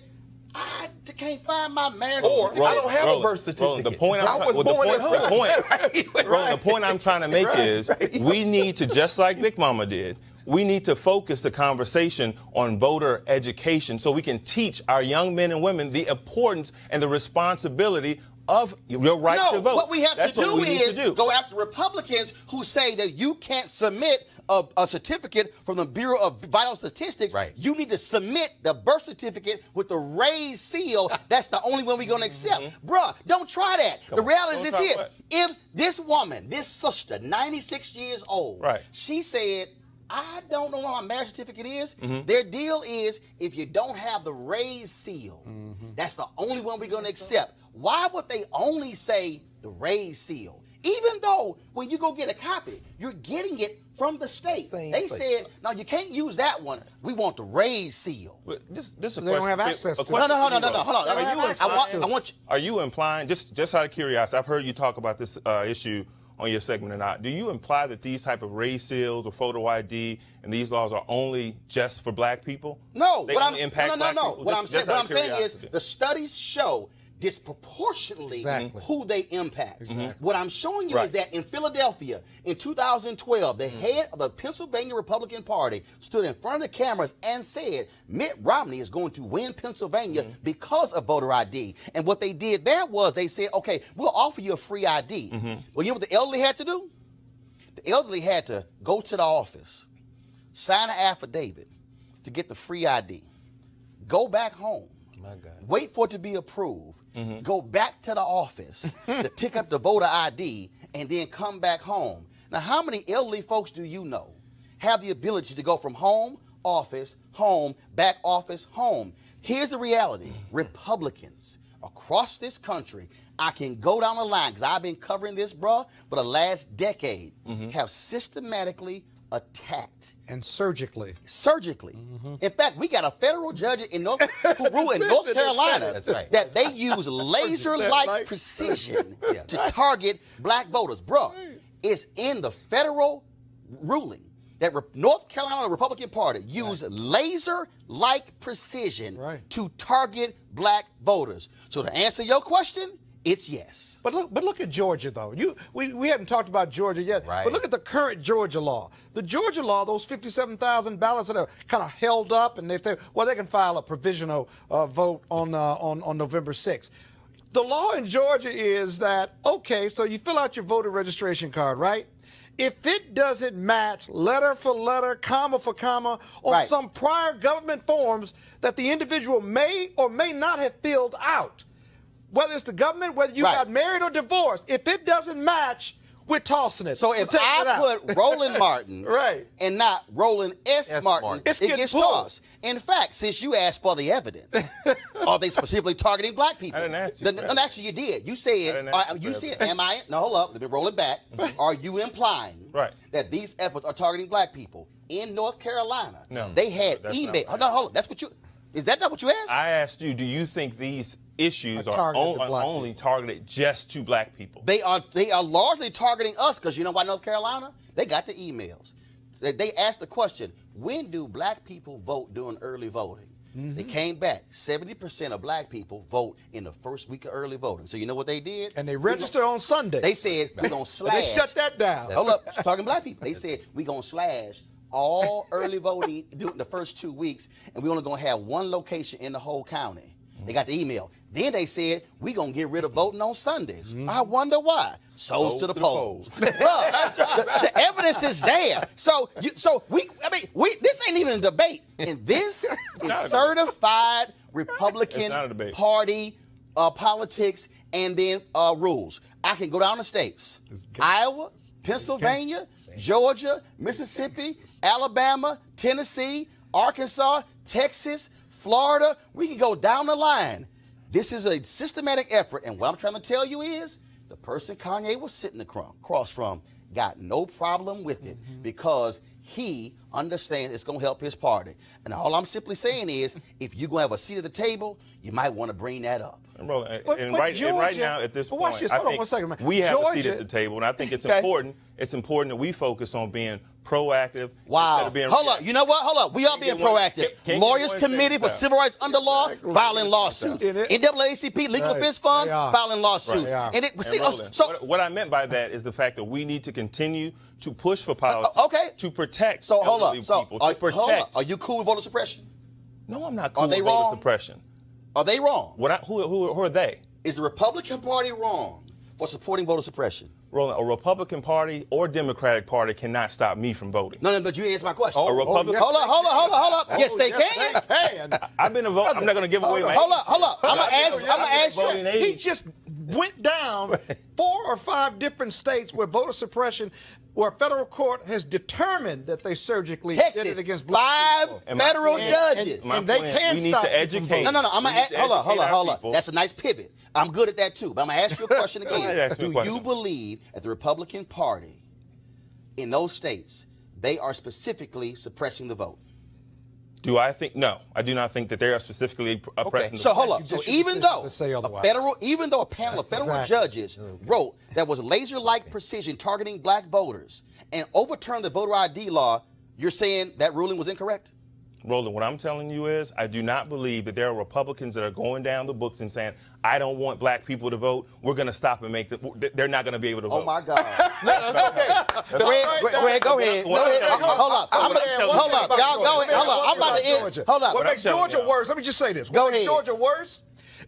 I can't find my marriage certificate. I don't have a birth certificate. Roland, the point the point I'm trying to make is we need to, just like Big Mama did, we need to focus the conversation on voter education so we can teach our young men and women the importance and the responsibility of your right to vote. What we have That's to do what we need is to do. go after Republicans who say that you can't submit a certificate from the Bureau of Vital Statistics. Right. You need to submit the birth certificate with the raised seal. That's the only one we're going to accept. Bruh, don't try that. The reality is this Don't here. try what? If this woman, this sister, 96 years old, she said, I don't know what my marriage certificate is. Their deal is if you don't have the raised seal, that's the only one we're going to accept. Why would they only say the raised seal? Even though when you go get a copy, you're getting it from the state. They said, no, you can't use that one. We want the raised seal. This is a They don't have access to it. No, hold on. Are you implying, just out of curiosity, I've heard you talk about this issue on your segment or not, do you imply that these type of raised seals or photo ID and these laws are only just for black people? No. They only impact black people? What I'm saying is curiosity. the studies show disproportionately who they impact. What I'm showing you is that in Philadelphia in 2012, the head of the Pennsylvania Republican Party stood in front of the cameras and said Mitt Romney is going to win Pennsylvania because of voter ID. And what they did there was they said, okay, we'll offer you a free ID. Well, you know what the elderly had to do? The elderly had to go to the office, sign an affidavit to get the free ID, go back home, wait for it to be approved, go back to the office to pick up the voter ID, and then come back home. Now, how many elderly folks do you know have the ability to go from home office, home, back office, home. Here's the reality. Republicans across this country, I can go down the line because I've been covering this, bruh, for the last decade, have systematically attacked. And surgically. In fact, we got a federal judge in North Carolina that they use laser-like precision to target black voters. Bruh, it's in the federal ruling that North Carolina Republican Party used laser-like precision to target black voters. So to answer your question, it's yes. But look at Georgia, though. We haven't talked about Georgia yet. But look at the current Georgia law. The Georgia law, those 57,000 ballots that are kind of held up, and they can file a provisional vote on November 6th. The law in Georgia is that, okay, so you fill out your voter registration card, right? If it doesn't match letter for letter, comma for comma, on some prior government forms that the individual may or may not have filled out, whether it's the government, whether you got married or divorced, if it doesn't match, we're tossing it. So if I put Roland Martin and not Roland S. Martin, it gets tossed. In fact, since you asked for the evidence, are they specifically targeting black people? I didn't ask you. No, actually, you did. You said, no, hold up, let me roll it back. Are you implying that these efforts are targeting black people? In North Carolina, they had email. No, hold up. Is that not what you asked? I asked you, do you think these issues are only targeted just to black people? They are largely targeting us because you know why North Carolina? They got the emails. They asked the question, when do black people vote during early voting? They came back. 70% of black people vote in the first week of early voting. So you know what they did? And they register on Sunday. They said, we're going to slash. They shut that down. Hold up, talking black people. They said, we're going to slash all early voting during the first 2 weeks, and we're only going to have one location in the whole county. They got the email. Then they said, we're going to get rid of voting on Sundays. I wonder why. Souls to the polls. the evidence is there. So this ain't even a debate. And this is certified Republican Party politics and then rules. I can go down the states. Iowa, Pennsylvania, Georgia, Mississippi, Alabama, Tennessee, Arkansas, Texas, Florida. We can go down the line. This is a systematic effort, and what I'm trying to tell you is the person Kanye was sitting across from got no problem with it because he understands it's going to help his party. And all I'm simply saying is if you're going to have a seat at the table, you might want to bring that up. And right now, at this point, I think we have a seat at the table, and I think it's important. It's important that we focus on being proactive. Wow. Hold up. You know what? Hold up. We are being proactive. Lawyers Committee for Civil Rights Under Law filing lawsuits. NAACP Legal Defense Fund filing lawsuits. What I meant by that is the fact that we need to continue to push for policy to protect elderly people. Hold up. Are you cool with voter suppression? No, I'm not cool with voter suppression. Are they wrong? Who are they? Is the Republican Party wrong for supporting voter suppression? Roland, a Republican Party or Democratic Party cannot stop me from voting. No, but you answered my question. A Republican. Hold up. Yes, they can. I've been a vote. I'm not going to give away my. Hold up. I'm going to ask you. He just went down 4 or 5 different states where voter suppression, where a federal court has determined that they surgically did it against black people. 5 federal judges. And they can we stop need to educate. No. I'm going to hold up. That's a nice pivot. I'm good at that too. But I'm going to ask you a question again. Do you believe that the Republican Party in those states, they are specifically suppressing the vote? Do I think? No, I do not think that they are specifically oppressing the vote. So hold up. So even though a panel of federal judges wrote that was laser-like precision targeting black voters and overturned the voter ID law, you're saying that ruling was incorrect? Roland, what I'm telling you is I do not believe that there are Republicans that are going down the books and saying, I don't want black people to vote. We're going to stop and make they're not going to be able to vote. Oh, my God. Greg, go ahead. Hold up. Y'all go ahead. Hold up. I'm about to end. Hold up. What makes Georgia worse, let me just say this. What makes Georgia worse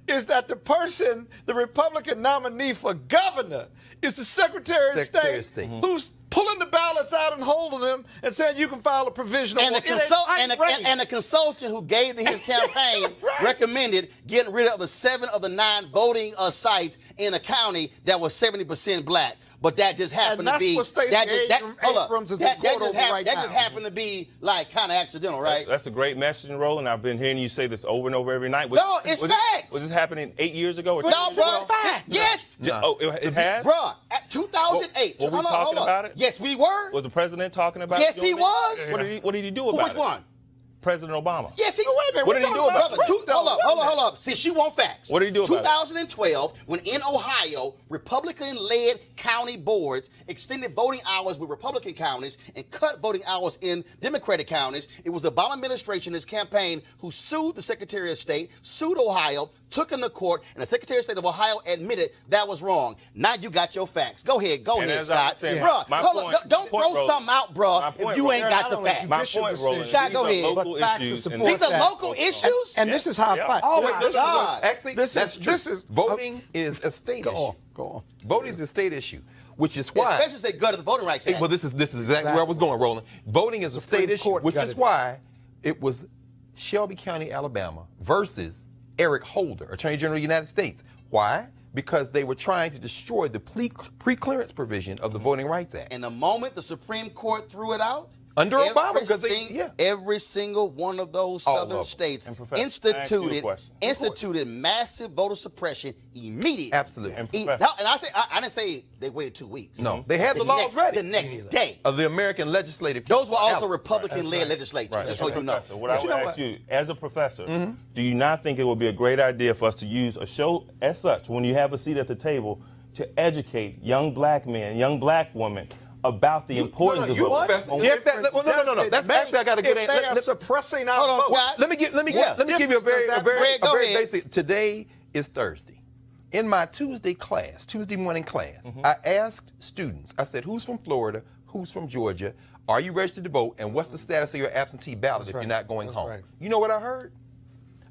is that the Republican nominee for governor is the Secretary of State who's pulling the ballots out and holding them and saying you can file a provisional. And the consultant who gave to his campaign recommended getting rid of the 7 of the 9 voting sites in a county that was 70% black. but that just happened to be what Stacey Abrams is in court over right that now. just happened to be like kind of accidental, right? That's a great messaging, Roland. I've been hearing you say this over and over every night. No, it's facts. Was this happening 8 years ago or 10 No, years bro. ago? Yes. Oh, it has? Bro, at 2008. Were we talking about it? Yes, we were. Was the president talking about Yes, it? he was. What did he do about it? Which one? President Obama. Yes, he. Wait a minute, What did he do about it? Hold up. Since you want facts. What did he do about it? 2012, when in Ohio, Republican-led county boards extended voting hours with Republican counties and cut voting hours in Democratic counties, it was the Obama administration, his campaign, who sued the Secretary of State, sued Ohio, took him to court, and the Secretary of State of Ohio admitted that was wrong. Now you got your facts. Go ahead, Scott. Bruh, hold up. Don't throw something out, bruh, if you ain't got the facts. My point, Roland, Scott, go ahead. local issues. These are local issues? And this is how I fight. Oh, my God. Actually, This is voting is a state issue. Go on. Voting is a state issue, which is why. Especially if they go to the Voting Rights Act. Well, this is exactly where I was going, Roland. Voting is a state issue, Court which got is it. why it was Shelby County, Alabama versus Eric Holder, Attorney General of the United States. Why? Because they were trying to destroy the pre-clearance provision of the Voting Rights Act. And the moment the Supreme Court threw it out, Under Obama, because every single one of those All southern of them. states And Professor, I ask you a question. instituted massive voter suppression immediately. Absolutely. And And Professor, I didn't say they waited 2 weeks. No, they had the laws ready. The next day. Of the American legislative. Those were also Council. Republican-led legislatures, right, just so you know. Professor, what I would ask you, as a professor, Mm-hmm. do you not think it would be a great idea for us to use a show as such, when you have a seat at the table, to educate young black men, young black women about the importance of voting? No. That's actually I got a good If they are answer. suppressing our Hold on, vote. Scott. Let me give you a very Greg, go ahead. basic. Today is Thursday. In my Tuesday morning class, I asked students, I said, who's from Florida, who's from Georgia, are you registered to vote, and what's the status of your absentee ballot if you're not going home? right. You know what I heard?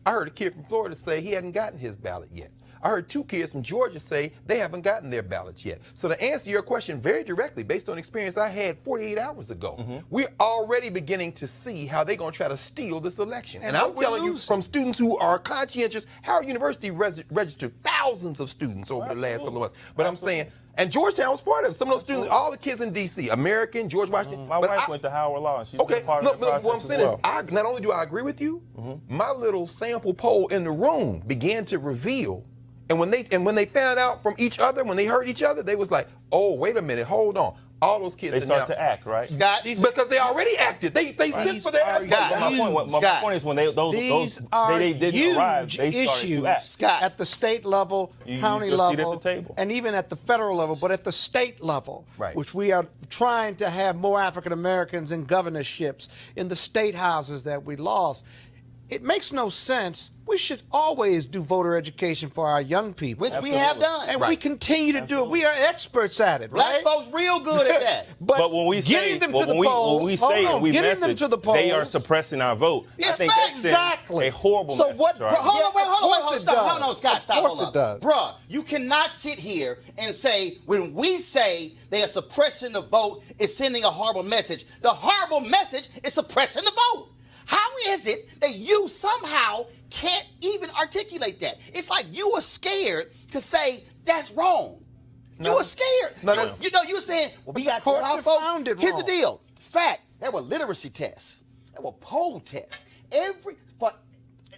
I heard a kid from Florida say he hadn't gotten his ballot yet. I heard 2 kids from Georgia say they haven't gotten their ballots yet. So to answer your question very directly, based on experience I had 48 hours ago, we're already beginning to see how they're going to try to steal this election. And I'm telling you, from students who are conscientious, Howard University registered thousands of students over the last couple of months. But I'm saying, and Georgetown was part of it. Some of those students, all the kids in D.C., American, George Washington. My wife went to Howard Law, and she's been part of look, the process what I'm as saying well. is, not only do I agree with you, my little sample poll in the room began to reveal. And when they found out from each other, when they heard each other, they was like, "Oh, wait a minute, hold on." All those kids They are start now, to act, right? Scott, because they already acted. They sent for their My point is, when they didn't arrive, they started to act. Scott, At the state level, county your seat at level, the table. and even at the federal level, but at the state level, Right. which we are trying to have more African Americans in governorships, in the state houses that we lost. It makes no sense. We should always do voter education for our young people. which we have done. And we continue to do it. We are experts at it, Black right? folks real good at that. But when we say, getting them to the when polls, we say and we getting message, them to the polls, they are suppressing our vote. Yes, I think facts. that's Exactly. a horrible So message. what- right? Hold on, wait, Of course it stop. does. Scott, stop. Of course hold it does. Bruh, you cannot sit here and say, when we say they are suppressing the vote, it's sending a horrible message. The horrible message is suppressing the vote. How is it that you somehow can't even articulate that? It's like you were scared to say that's wrong. You were scared. You were saying, well, we got to courts our have folks. found it Here's wrong. the deal. Fact, there were literacy tests. There were poll tests.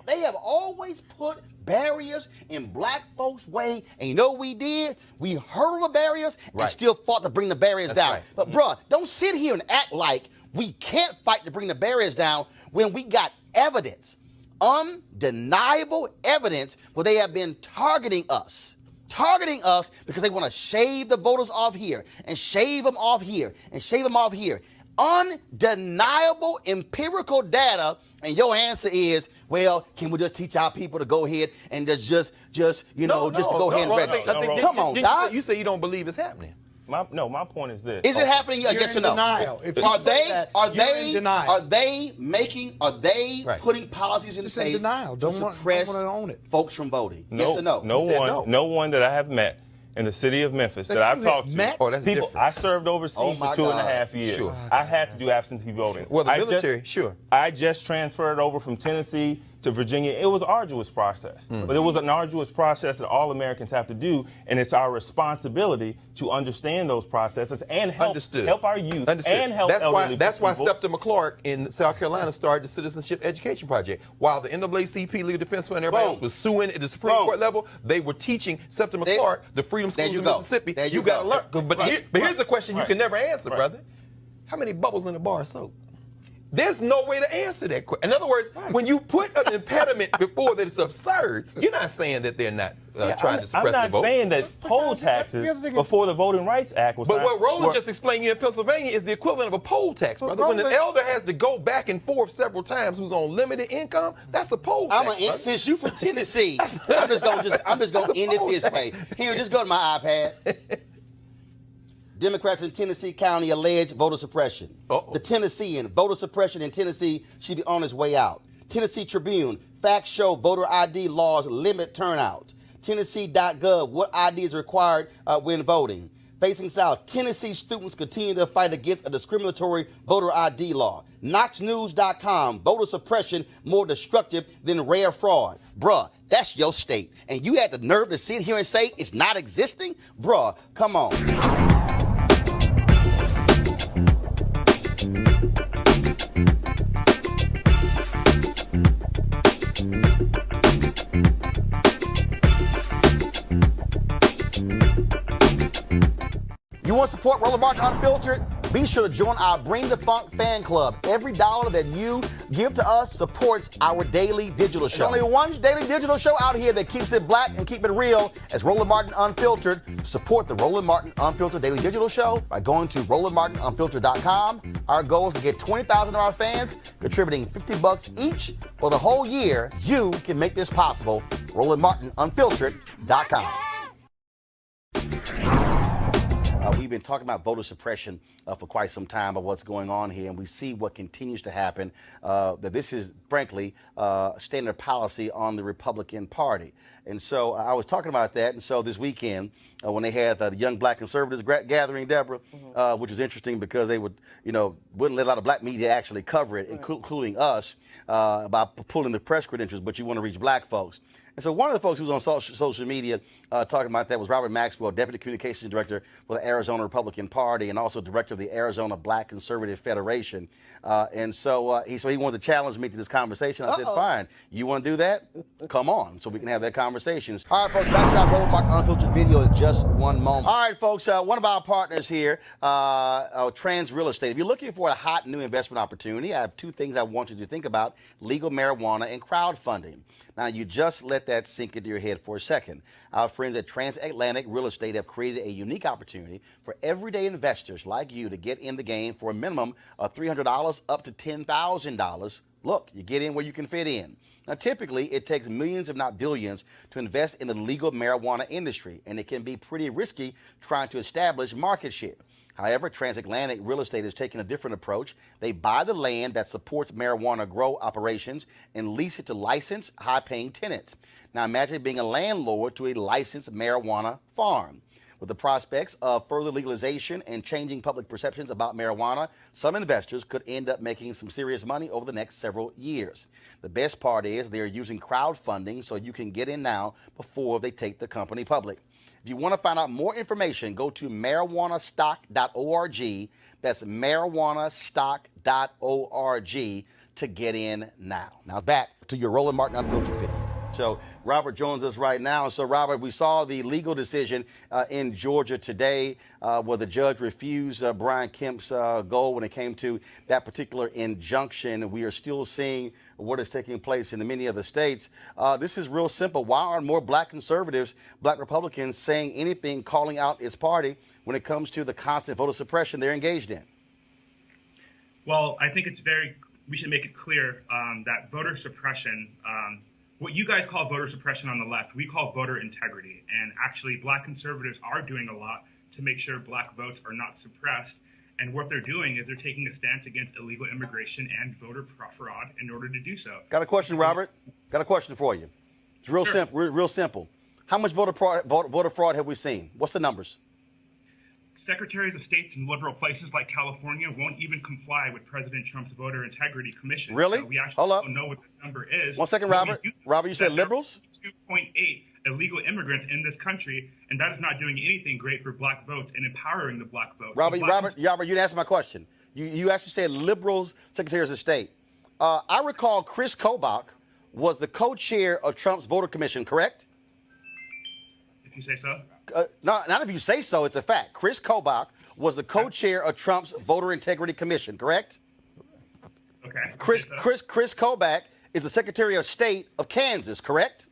They have always put barriers in black folks' way. And you know what we did? We hurdled the barriers and still fought to bring the barriers down. right. But, bruh, don't sit here and act like we can't fight to bring the barriers down when we got evidence, undeniable evidence, where they have been targeting us because they want to shave the voters off here and shave them off here and shave them off here. Undeniable empirical data, and your answer is, well, can we just teach our people to go ahead and just go ahead and register? Come on, Doc. You say you don't believe it's happening. My point is this. Is it happening? You're Yes in or no? denial. If you Are say they? that, Are you're they? in denial. Are they making? Are they Right. putting policies in Just in place denial. to Don't want suppress to own it. folks from voting? Yes or no? No one that I have met in the city of Memphis that I've you have talked to. met? Oh, that's people. different. I served overseas Oh, for my 2.5 years. Sure. I had to do absentee voting. Well, the I military, sure. I just transferred over from Tennessee to Virginia, it was an arduous process. But it was an arduous process that all Americans have to do, and it's our responsibility to understand those processes and help our youth and help elderly people. That's why Septima Clarke in South Carolina started the Citizenship Education Project. While the NAACP, Legal Defense Fund, and everybody else was suing at the Supreme Court level, they were teaching Septima Clarke, the Freedom Schools in Mississippi. You got to learn. But here's the question you can never answer, brother. How many bubbles in the bar of soap? There's no way to answer that question. In other words, when you put an impediment before that it's absurd, you're not saying that they're not trying to suppress the vote. I'm not saying that poll taxes before the Voting Rights Act was But what Roland just explained you in Pennsylvania is the equivalent of a poll tax, brother. When an elder has to go back and forth several times who's on limited income, that's a poll tax. Since you from Tennessee, I'm just gonna end it this way. Here, just go to my iPad. Democrats in Tennessee County allege voter suppression. The Tennessean, voter suppression in Tennessee should be on its way out. Tennessee Tribune, facts show voter ID laws limit turnout. Tennessee.gov, what ID is required when voting. Facing South, Tennessee students continue to fight against a discriminatory voter ID law. KnoxNews.com, voter suppression more destructive than rare fraud. Bruh, that's your state. And you had the nerve to sit here and say it's not existing? Bruh, come on. You want to support Roland Martin Unfiltered? Be sure to join our Bring the Funk fan club. Every dollar that you give to us supports our daily digital show. There's only one daily digital show out here that keeps it black and keep it real as Roland Martin Unfiltered. Support the Roland Martin Unfiltered daily digital show by going to RolandMartinUnfiltered.com. Our goal is to get 20,000 of our fans contributing $50 each for the whole year. You can make this possible. RolandMartinUnfiltered.com. We've been talking about voter suppression for quite some time about what's going on here, and we see what continues to happen, that this is, frankly, standard policy on the Republican Party. And so I was talking about that, and so this weekend, when they had the young black conservatives gathering, Deborah, which was interesting because they wouldn't let a lot of black media actually cover it, including us, about pulling the press credentials, but you want to reach black folks. And so one of the folks who was on social media talking about that was Robert Maxwell, Deputy Communications Director for the Arizona Republican Party and also Director of the Arizona Black Conservative Federation. And so he wanted to challenge me to this conversation. I said, fine. You want to do that? Come on, so we can have that conversation. All right, folks, back to our Roland Martin Unfiltered video in just one moment. All right, folks, one of our partners here, Trans Real Estate. If you're looking for a hot new investment opportunity, I have two things I want you to think about: legal marijuana and crowdfunding. Now, you just let that sink into your head for a second. Our friends at Transatlantic Real Estate have created a unique opportunity for everyday investors like you to get in the game for a minimum of $300 up to $10,000. Look, you get in where you can fit in. Now, typically, it takes millions, if not billions, to invest in the legal marijuana industry, and it can be pretty risky trying to establish market share. However, Transatlantic Real Estate is taking a different approach. They buy the land that supports marijuana grow operations and lease it to licensed, high-paying tenants. Now imagine being a landlord to a licensed marijuana farm. With the prospects of further legalization and changing public perceptions about marijuana, some investors could end up making some serious money over the next several years. The best part is they're using crowdfunding so you can get in now before they take the company public. If you want to find out more information, go to marijuanastock.org. That's marijuanastock.org to get in now. Now back to your Roland Martin Unfiltered video. So Robert joins us right now. So Robert, we saw the legal decision in Georgia today where the judge refused Brian Kemp's goal when it came to that particular injunction. We are still seeing what is taking place in many other states. This is real simple. Why aren't more black conservatives, black Republicans saying anything, calling out its party when it comes to the constant voter suppression they're engaged in? Well, I think we should make it clear that voter suppression, what you guys call voter suppression on the left, we call voter integrity. And actually, black conservatives are doing a lot to make sure black votes are not suppressed. And what they're doing is they're taking a stance against illegal immigration and voter fraud in order to do so. Got a question, Robert. Got a question for you. It's real simple. Real simple. How much voter fraud have we seen? What's the numbers? secretaries of states in liberal places like California won't even comply with President Trump's voter integrity commission. Really? So we actually don't know what the number is. 1 second, Robert. Robert, you said liberals? 2.8 illegal immigrants in this country, and that is not doing anything great for black votes and empowering the black vote. Robert, you didn't answer my question. You actually said liberals, secretaries of state. I recall Chris Kobach was the co-chair of Trump's voter commission, correct? If you say so. Not if you say so, it's a fact. Chris Kobach was the co-chair of Trump's voter integrity commission, correct? Okay. Chris Kobach is the Secretary of State of Kansas, correct?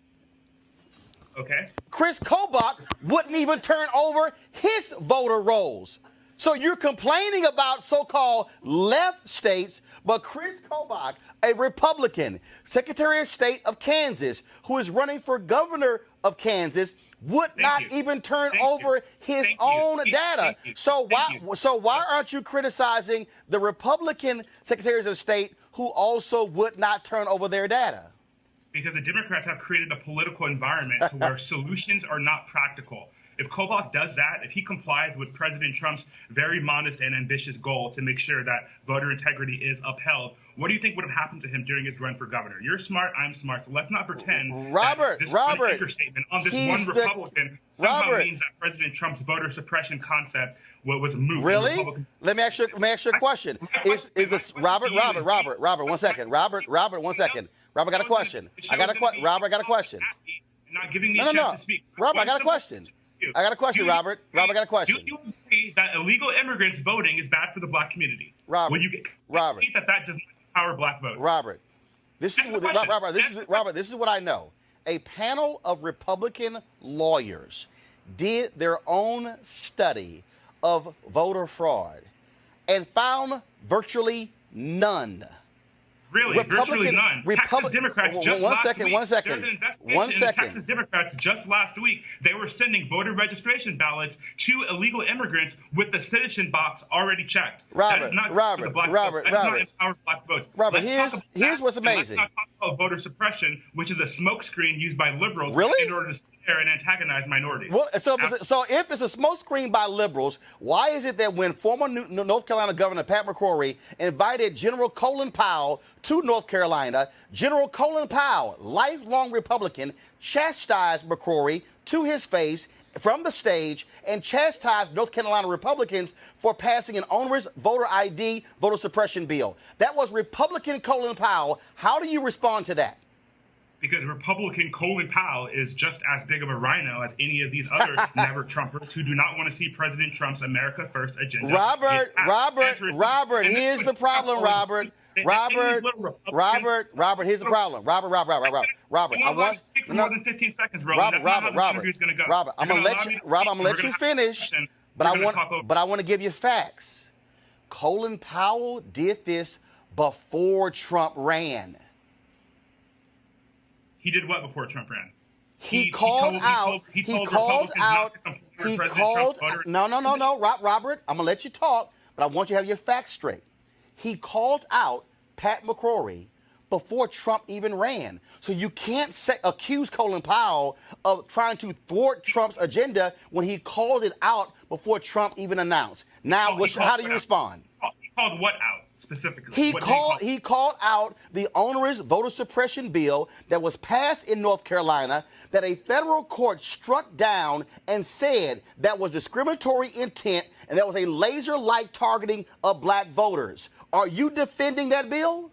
Okay. Chris Kobach wouldn't even turn over his voter rolls. So you're complaining about so-called left states, but Chris Kobach, a Republican, Secretary of State of Kansas, who is running for governor of Kansas, would not even turn over his own data. So why aren't you criticizing the Republican secretaries of state who also would not turn over their data? Because the Democrats have created a political environment to where solutions are not practical. If Kobach does that, if he complies with President Trump's very modest and ambitious goal to make sure that voter integrity is upheld, what do you think would have happened to him during his run for governor? You're smart, I'm smart, so let's not pretend that this one anchor statement on this one Republican somehow means that President Trump's voter suppression concept was moved. Really? Let me ask you a question. Robert, 1 second. Robert, 1 second. Robert got a question. Robert, I got a question. Not giving me a chance to speak. Robert, I got a question. Robert, I got a question. Do you agree that illegal immigrants voting is bad for the black community? Robert, Will you see that does not empower black votes? Robert, this is what I know. A panel of Republican lawyers did their own study of voter fraud and found virtually none. Really, virtually none. Texas Democrats just last week. There's an investigation in the Texas Democrats just last week. They were sending voter registration ballots to illegal immigrants with the citizen box already checked. That is not empower black votes. Robert, here's what's amazing. Let's not talk about voter suppression, which is a smokescreen used by liberals in order to scare and antagonize minorities. Well, so if it's a smokescreen by liberals, why is it that when former North Carolina Governor Pat McCrory invited General Colin Powell to North Carolina, General Colin Powell, lifelong Republican, chastised McCrory to his face from the stage and chastised North Carolina Republicans for passing an onerous voter ID, voter suppression bill? That was Republican Colin Powell. How do you respond to that? Because Republican Colin Powell is just as big of a rhino as any of these other never-Trumpers who do not want to see President Trump's America First agenda. Robert, here's the problem, Robert, here's the problem. Robert, I want more than 15 seconds, Roland. Robert, I'm gonna let you finish, but I want to give you facts. Colin Powell did this before Trump ran. He did what before Trump ran? Robert, I'm gonna let you talk, but I want you to have your facts straight. He called out Pat McCrory before Trump even ran. So you can't accuse Colin Powell of trying to thwart Trump's agenda when he called it out before Trump even announced. Now, how do you respond? He called what out? Specifically, he called out the onerous voter suppression bill that was passed in North Carolina that a federal court struck down and said that was discriminatory intent and that was a laser-like targeting of black voters. Are you defending that bill?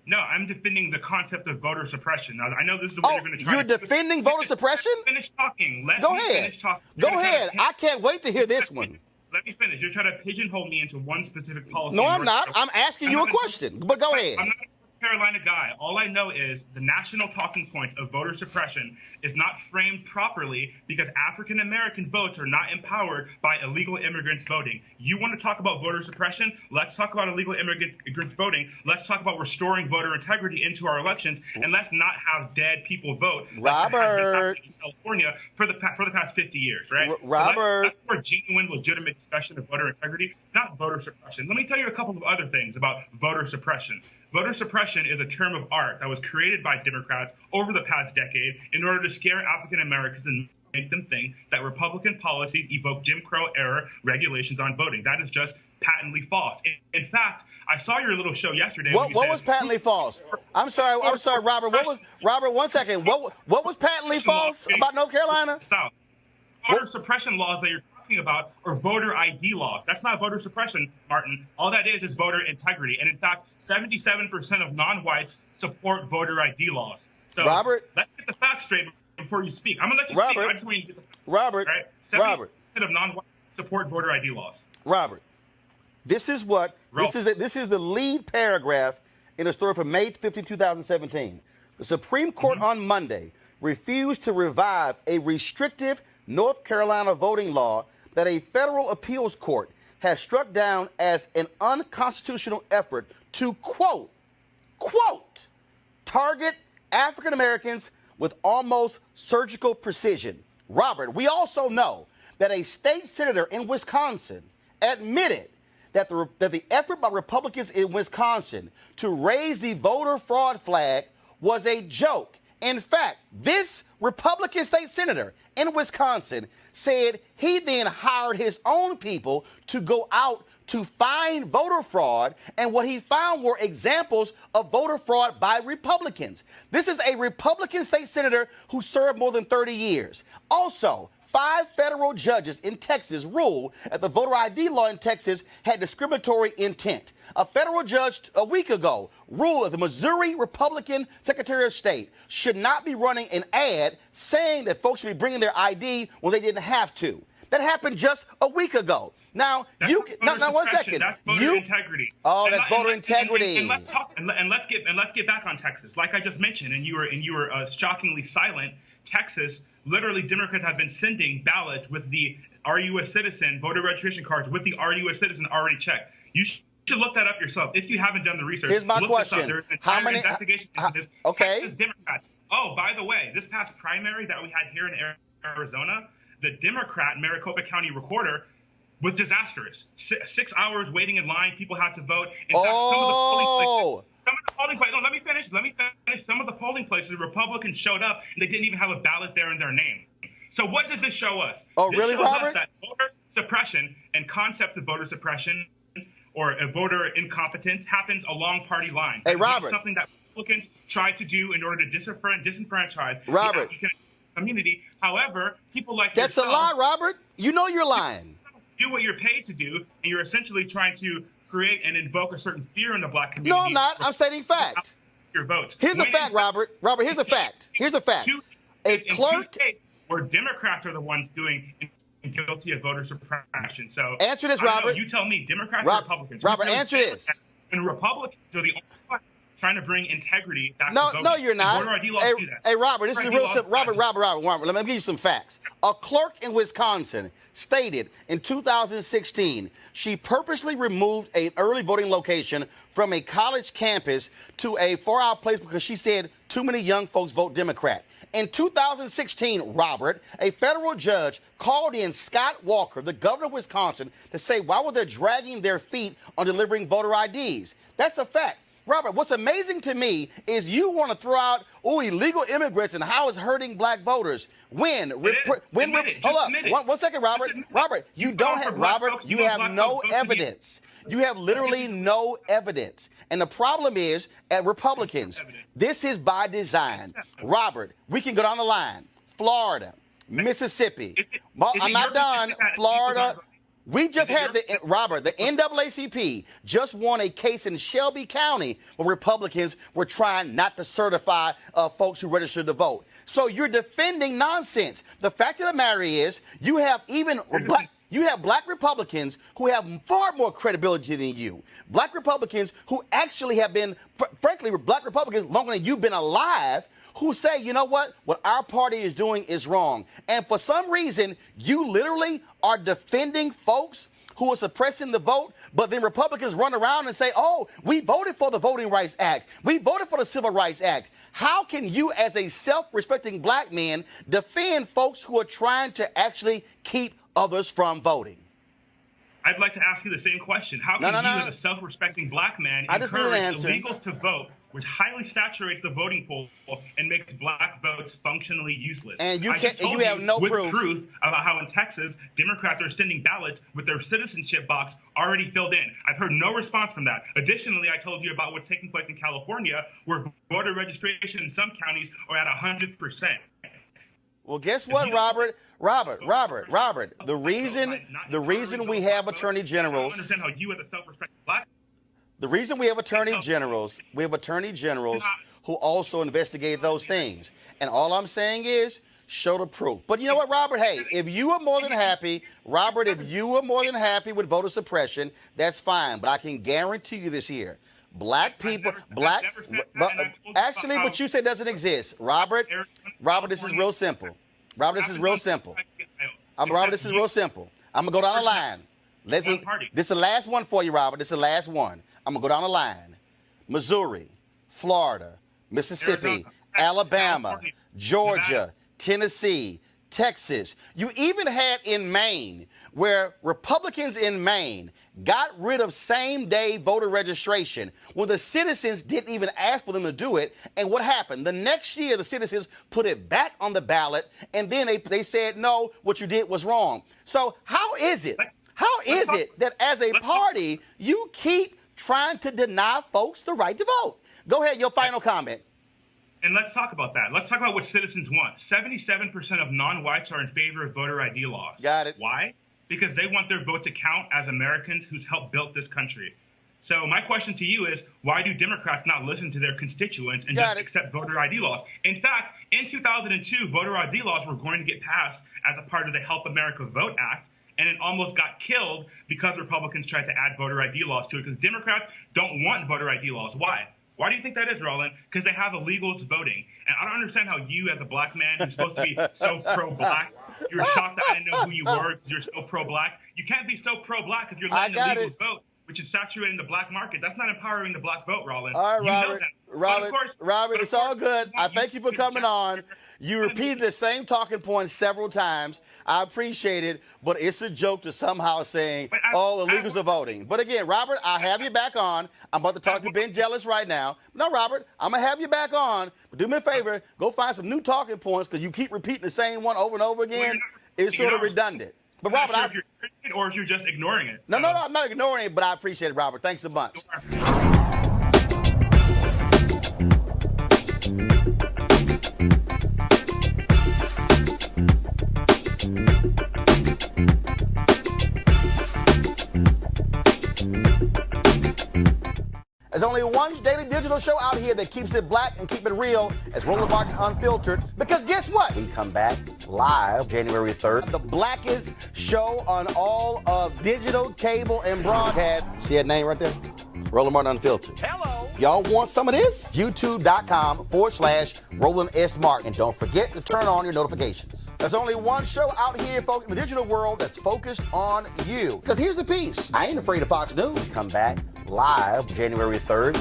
No, I'm defending the concept of voter suppression. Now, I know this is what you're going to try. You're defending voter suppression? Finish talking. Go ahead. Go ahead. I can't wait to hear this one. Let me finish. You're trying to pigeonhole me into one specific policy. No, I'm not. I'm asking you a question, but go ahead. I'm not a Carolina guy. All I know is the national talking points of voter suppression is not framed properly because African American votes are not empowered by illegal immigrants voting. You want to talk about voter suppression? Let's talk about illegal immigrants voting. Let's talk about restoring voter integrity into our elections, and let's not have dead people vote. Robert, in California for the past 50 years, right? Robert, so that's for genuine, legitimate discussion of voter integrity, not voter suppression. Let me tell you a couple of other things about voter suppression. Voter suppression is a term of art that was created by Democrats over the past decade in order to scare African Americans and make them think that Republican policies evoke Jim Crow era regulations on voting. That is just patently false. In fact, I saw your little show yesterday. What was patently false? I'm sorry, Robert. Robert? 1 second. What was patently false about North Carolina? Stop. Voter suppression laws that you're talking about are voter ID laws. That's not voter suppression, Martin. All that is voter integrity. And in fact, 77% of non-whites support voter ID laws. So Robert, let's get the facts straight before you speak. I'm gonna let you speak. I just want you to get the facts. Robert, right? 77% of non-whites support voter ID laws. Robert, this is the lead paragraph in a story from May 15, 2017. The Supreme Court on Monday refused to revive a restrictive North Carolina voting law that a federal appeals court has struck down as an unconstitutional effort to quote, target African Americans with almost surgical precision. Robert, we also know that a state senator in Wisconsin admitted that the effort by Republicans in Wisconsin to raise the voter fraud flag was a joke. In fact, this Republican state senator in Wisconsin said he then hired his own people to go out to find voter fraud, and what he found were examples of voter fraud by Republicans. This is a Republican state senator who served more than 30 years. Also, 5 federal judges in Texas ruled that the voter ID law in Texas had discriminatory intent. A federal judge a week ago ruled that the Missouri Republican Secretary of State should not be running an ad saying that folks should be bringing their ID when they didn't have to. That happened just a week ago. Now, that's you can, now 1 second. That's voter integrity. Oh, that's voter integrity. And let's talk. And let's get back on Texas. Like I just mentioned, and you were shockingly silent. Texas, literally, Democrats have been sending ballots with the "Are you a citizen?" voter registration cards with the "Are you a citizen?" already checked. You should look that up yourself if you haven't done the research. Here's my question: There's an how entire many investigation into this? Okay. Texas Democrats. Oh, by the way, this past primary that we had here in Arizona, the Democrat Maricopa County recorder was disastrous. 6 hours waiting in line. People had to vote. In fact, some of the polling places. No, let me finish. Some of the polling places, Republicans showed up and they didn't even have a ballot there in their name. So what does this show us? Oh, this really, shows Robert? Us that voter suppression and concept of voter suppression or a voter incompetence happens along party lines. Hey, That's Robert. something that Republicans try to do in order to disenfranchise Robert. the African community. However, people like That's yourself, a lie, Robert. You know you're lying. do what you're paid to do, and you're essentially trying to create and invoke a certain fear in the black community. No, I'm not. I'm stating fact. Your votes. Here's a fact, Robert. Robert, here's a fact. Here's a fact. A In clerk. 2 states where Democrats are the ones doing and guilty of voter suppression. So Answer this, I don't know, Robert. you tell me, Democrats or Republicans? Robert, answer this. And Republicans are the only ones trying to bring integrity back to No, voting. no, you're not. And voter ID laws Hey, do that. hey, Robert, this is Voter real ID simple. laws Robert, let me give you some facts. A clerk in Wisconsin stated in 2016 she purposely removed an early voting location from a college campus to a far-out place because she said too many young folks vote Democrat. In 2016, Robert, a federal judge called in Scott Walker, the governor of Wisconsin, to say why were they dragging their feet on delivering voter IDs. That's a fact. Robert, what's amazing to me is you want to throw out, illegal immigrants and how it's hurting black voters. Hold up. One second, Robert. Robert, you don't have, Robert, you have no evidence. You have literally no evidence. And the problem is, at Republicans, this is by design. Robert, we can go down the line. Florida, Mississippi. I'm not done. Florida. We just had the NAACP just won a case in Shelby County where Republicans were trying not to certify folks who registered to vote. So you're defending nonsense. The fact of the matter is you have black Republicans who have far more credibility than you. Black Republicans who actually have been, frankly, black Republicans longer than you've been alive, who say, you know what our party is doing is wrong. And for some reason, you literally are defending folks who are suppressing the vote, but then Republicans run around and say, oh, we voted for the Voting Rights Act. We voted for the Civil Rights Act. How can you, as a self-respecting black man, defend folks who are trying to actually keep others from voting? I'd like to ask you the same question. How can you, as a self-respecting black man, encourage illegals to vote which highly saturates the voting pool and makes black votes functionally useless. And you I just told you have no with proof. truth about how in Texas, Democrats are sending ballots with their citizenship box already filled in. I've heard no response from that. Additionally, I told you about what's taking place in California, where voter registration in some counties are at 100%. Well, guess what, Robert? The reason we have attorney generals. I don't understand how you, as a self-respecting black. The reason we have attorney generals, who also investigate those things. And all I'm saying is, show the proof. But you know what, Robert? Hey, if you are more than happy, with voter suppression, that's fine. But I can guarantee you this here. Black people, but you said it doesn't exist. Robert, this is real simple. This is real simple. I'm going to go down the line. This is the last one for you, Robert. This is the last one. I'm going to go down the line. Missouri, Florida, Mississippi, Alabama, Georgia, Tennessee, Texas. You even had in Maine, where Republicans in Maine got rid of same-day voter registration when the citizens didn't even ask for them to do it. And what happened? The next year, the citizens put it back on the ballot, and then they said, no, what you did was wrong. So how is it that as a party, you keep trying to deny folks the right to vote? Go ahead, your final comment. And let's talk about that. Let's talk about what citizens want. 77% of non-whites are in favor of voter ID laws. Got it. Why? Because they want their vote to count as Americans who's helped build this country. So my question to you is, why do Democrats not listen to their constituents and just accept voter ID laws? In fact, in 2002, voter ID laws were going to get passed as a part of the Help America Vote Act, and it almost got killed because Republicans tried to add voter ID laws to it, because Democrats don't want voter ID laws. Why? Why do you think that is, Roland? Because they have illegals voting. And I don't understand how you, as a black man who's supposed to be so pro-black, you're shocked that I didn't know who you were because you're so pro-black. You can't be so pro-black if you're letting illegals vote, which is saturating the black market. That's not empowering the black vote, Roland. All right, Robert, it's all good. I thank you for coming on. You repeated the same talking points several times. I appreciate it, but it's a joke to somehow saying, illegals are voting. But again, Robert, I have you back on. I'm about to talk to Ben Jealous right now. No, Robert, I'm going to have you back on. But do me a favor, go find some new talking points, because you keep repeating the same one over and over again. It's sort of redundant. But Robert, or if you're just ignoring it. No, I'm not ignoring it, but I appreciate it, Robert. Thanks a bunch. There's only one daily digital show out here that keeps it black and keep it real as Roland Martin Unfiltered. Because guess what? We come back live January 3rd. The blackest show on all of digital, cable, and broadcast. See that name right there? Roland Martin Unfiltered. Hello. Y'all want some of this? YouTube.com/Roland S. Martin. And don't forget to turn on your notifications. There's only one show out here, folks, in the digital world that's focused on you. Because here's the piece. I ain't afraid of Fox News. Come back live January 3rd.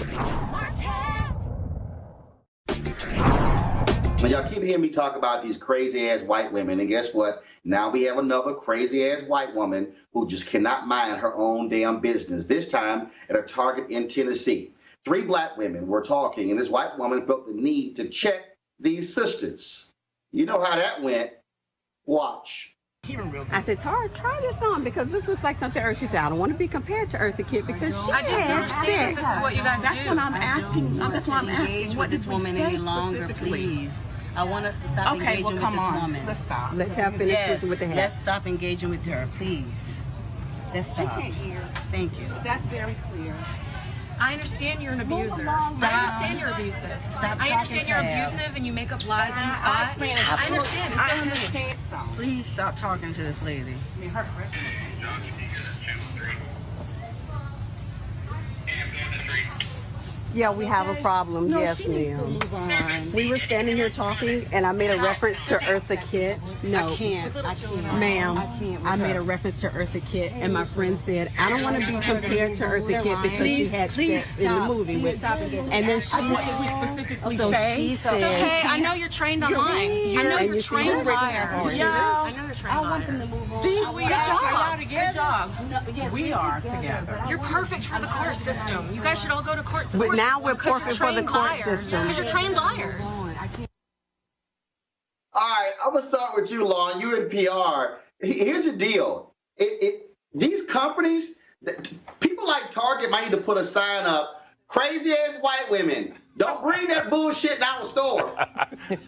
Now, y'all keep hearing me talk about these crazy-ass white women, and guess what? Now we have another crazy-ass white woman who just cannot mind her own damn business, this time at a Target in Tennessee. 3 black women were talking, and this white woman felt the need to check these sisters. You know how that went. Watch. I said, Tara, try this on, because this looks like something Eartha said. I don't want to be compared to Eartha Kitt, because she had sex. This is what you guys That's do. what I'm asking. That's why I'm asking. What this woman any longer, please? I want us to stop engaging with this woman. Let's stop. Let's have finish with the head. Let's stop engaging with her, please. Let's stop. She can't hear. Thank you. That's very clear. I understand you're an abuser. I understand you're abusive. I understand you're abusive and you make up lies on the spot. I understand. I understand. Please stop talking to this lady. Yeah, we have a problem. Yes, ma'am. We were standing here talking, and I made a reference to Eartha Kitt. No, I can't. Ma'am, I made a reference to Eartha Kitt, and my friend said, I don't want to be compared to Eartha Kitt because she had sex in the movie with. And then she said, okay, I know you're trained on lying. I know you're trained liar. Yeah. perpetrating on others. Good job. We are together. You're perfect for the court system. You guys should all go to court. But now we're perfect for the court system. Because you're trained liars. All right, I'm going to start with you, Lon. You're in PR. Here's the deal. These companies, people like Target might need to put a sign up, crazy-ass white women. Don't bring that bullshit in our store.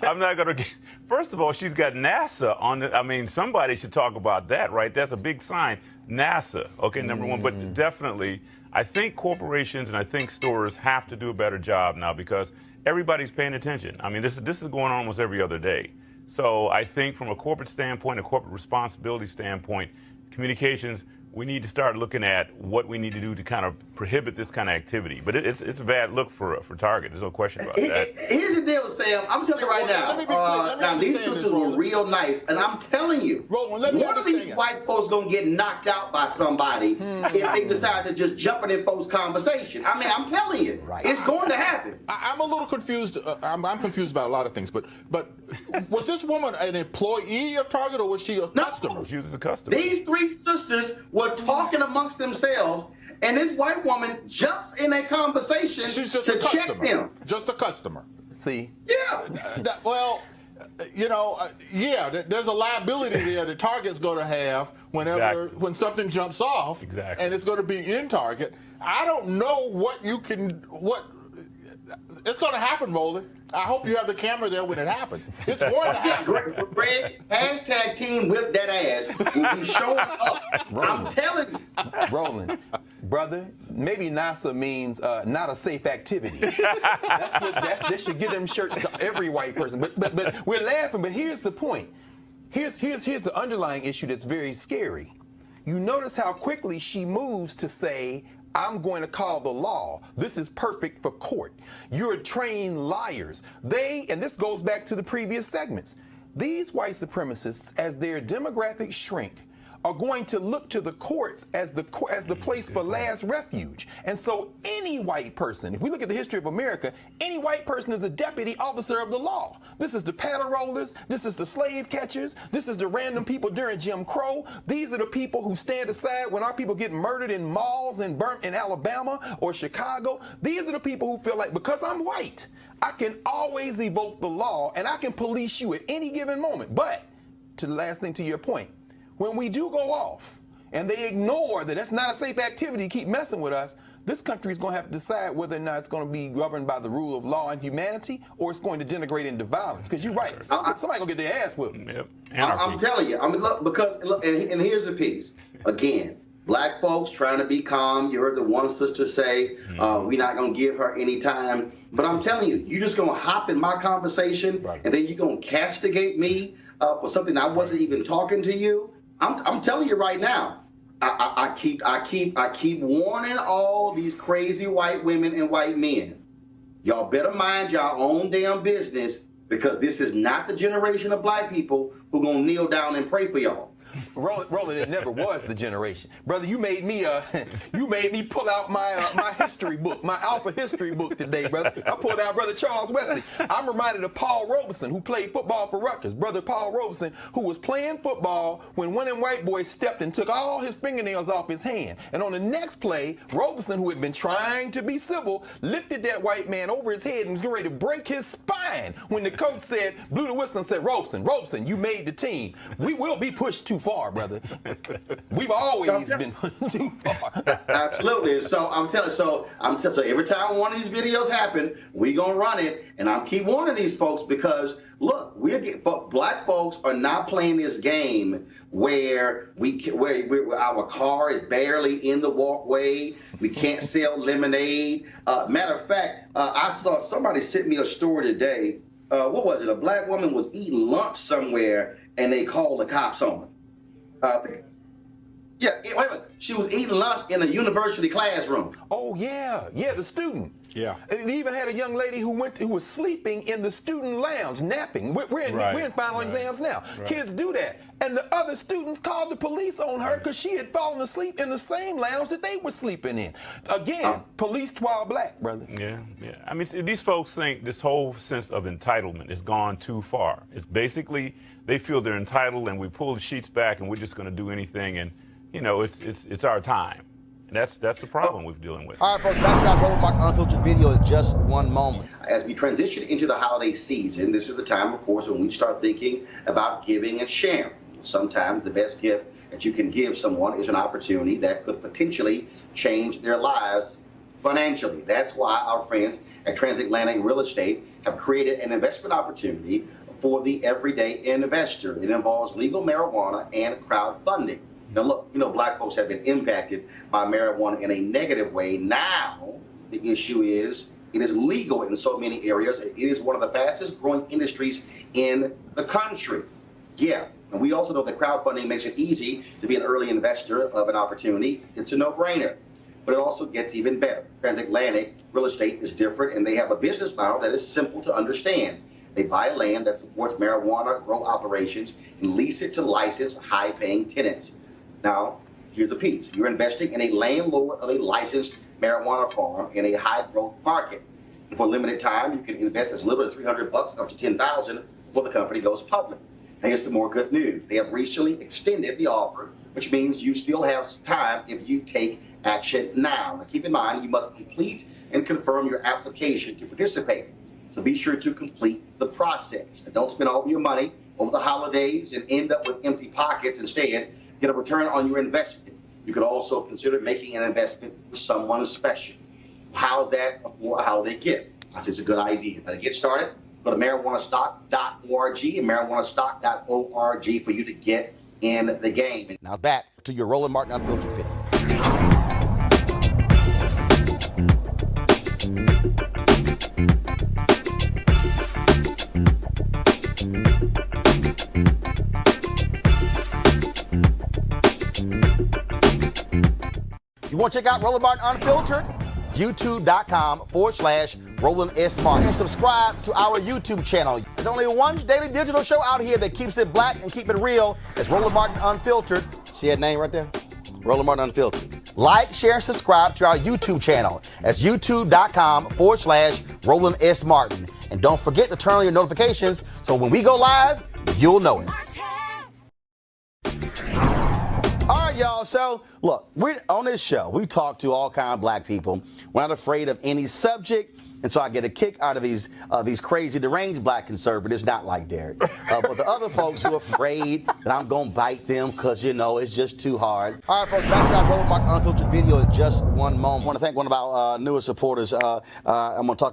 I'm not going to get... First of all, she's got NASA on it. I mean, somebody should talk about that, right? That's a big sign. NASA, okay, number one. But definitely, I think corporations and I think stores have to do a better job now because everybody's paying attention. I mean, this is going on almost every other day. So I think from a corporate standpoint, a corporate responsibility standpoint, communications, we need to start looking at what we need to do to kind of prohibit this kind of activity. But it's a bad look for Target. There's no question about that. Here's the deal, Sam. I'm telling you right now. Now, these sisters were real nice. And I'm telling you, one of these white folks going to get knocked out by somebody if they decide to just jump in folks' conversation. I mean, I'm telling you, it's going to happen. I'm a little confused. I'm confused about a lot of things. But was this woman an employee of Target or was she a customer? She was a customer. These three sisters were talking amongst themselves, and this white woman jumps in a conversation to check them. Just a customer. See? Yeah. There's a liability there that Target's going to have when something jumps off, and it's going to be in Target. I don't know what it's going to happen, Roland. I hope you have the camera there when it happens. It's going to happen. Greg, hashtag team whip that ass will be showing up. I'm telling you. Roland, brother, maybe NASA means not a safe activity. They should give them shirts to every white person. But we're laughing, but here's the point. Here's the underlying issue that's very scary. You notice how quickly she moves to say, I'm going to call the law. This is perfect for court. You're trained liars. And this goes back to the previous segments. These white supremacists, as their demographics shrink, are going to look to the courts as the place for last refuge. And so any white person, if we look at the history of America, any white person is a deputy officer of the law. This is the paddle rollers, this is the slave catchers, this is the random people during Jim Crow. These are the people who stand aside when our people get murdered in malls and burnt in Alabama or Chicago. These are the people who feel like, because I'm white, I can always evoke the law and I can police you at any given moment. But, to the last thing to your point, when we do go off and they ignore that it's not a safe activity to keep messing with us, this country is going to have to decide whether or not it's going to be governed by the rule of law and humanity or it's going to degenerate into violence. Because you're right. Somebody going to get their ass whipped. Yep. I'm telling you. I mean, look, and here's the piece. Again, black folks trying to be calm. You heard the one sister say, we're not going to give her any time. But I'm telling you, you're just going to hop in my conversation and then you're going to castigate me for something I wasn't even talking to you. I'm telling you right now, I keep warning all these crazy white women and white men. Y'all better mind your own damn business because this is not the generation of black people who gonna kneel down and pray for y'all. Roland, it never was the generation, brother. You made me pull out my history book, my Alpha history book today, brother. I pulled out Brother Charles Wesley. I'm reminded of Paul Robeson, who played football for Rutgers. Brother Paul Robeson, who was playing football when one of them white boys stepped and took all his fingernails off his hand. And on the next play, Robeson, who had been trying to be civil, lifted that white man over his head and was getting ready to break his spine when the coach said, blew the whistle and said, Robeson, you made the team. We will be pushed too far, brother. We've always been too far. Absolutely. So I'm telling. So every time one of these videos happen, we gonna run it, and I'm keep warning these folks because look, black folks are not playing this game where our car is barely in the walkway. We can't sell lemonade. Matter of fact, I saw somebody sent me a story today. What was it? A black woman was eating lunch somewhere, and they called the cops on her. Wait a minute. She was eating lunch in a university classroom. Oh, yeah, the student. Yeah. They even had a young lady who was sleeping in the student lounge, napping. We're in final exams now. Right. Kids do that. And the other students called the police on her because she had fallen asleep in the same lounge that they were sleeping in. Again, policed while black, brother. Yeah. I mean, these folks think this whole sense of entitlement has gone too far. It's basically they feel they're entitled, and we pull the sheets back, and we're just going to do anything, and it's our time. And that's the problem we're dealing with. All right, folks, back to our Roland Martin Unfiltered video in just one moment. As we transition into the holiday season, this is the time, of course, when we start thinking about giving and sharing. Sometimes the best gift that you can give someone is an opportunity that could potentially change their lives financially. That's why our friends at Transatlantic Real Estate have created an investment opportunity for the everyday investor. It involves legal marijuana and crowdfunding. Now, look, black folks have been impacted by marijuana in a negative way. Now, the issue is it is legal in so many areas. It is one of the fastest growing industries in the country. Yeah, and we also know that crowdfunding makes it easy to be an early investor of an opportunity. It's a no-brainer. But it also gets even better. Transatlantic Real Estate is different, and they have a business model that is simple to understand. They buy land that supports marijuana grow operations and lease it to licensed, high-paying tenants. Now, here's the piece. You're investing in a landlord of a licensed marijuana farm in a high-growth market. And for a limited time, you can invest as little as $300 up to $10,000 before the company goes public. Now, here's some more good news. They have recently extended the offer, which means you still have time if you take action now. Now, keep in mind, you must complete and confirm your application to participate. So be sure to complete the process. And don't spend all your money over the holidays and end up with empty pockets. Instead, get a return on your investment. You could also consider making an investment for someone special. How's that for a holiday gift? I say it's a good idea. Now, to get started, go to marijuanastock.org and marijuanastock.org for you to get in the game. Now back to your Roland Martin Unfiltered video. You want to check out Roland Martin Unfiltered? YouTube.com/Roland S. Martin. And subscribe to our YouTube channel. There's only one daily digital show out here that keeps it black and keep it real. It's Roland Martin Unfiltered. See that name right there? Roland Martin Unfiltered. Like, share, and subscribe to our YouTube channel. That's YouTube.com/Roland S. Martin. And don't forget to turn on your notifications so when we go live, you'll know it. All right, y'all. So, look, we're on this show. We talk to all kinds of black people. We're not afraid of any subject. And so I get a kick out of these crazy, deranged black conservatives, not like Derek. But the other folks who are afraid that I'm going to bite them because, it's just too hard. All right, folks, back to our Roland Martin Unfiltered video in just one moment. I want to thank one of our newest supporters. I'm going to talk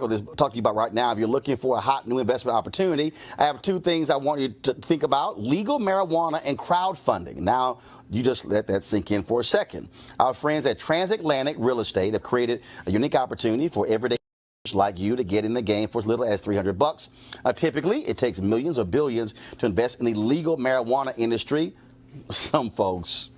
to you about right now. If you're looking for a hot new investment opportunity, I have two things I want you to think about: legal marijuana and crowdfunding. Now, you just let that sink in for a second. Our friends at Transatlantic Real Estate have created a unique opportunity for everyday like you to get in the game for as little as $300. Typically, it takes millions or billions to invest in the legal marijuana industry. Some folks,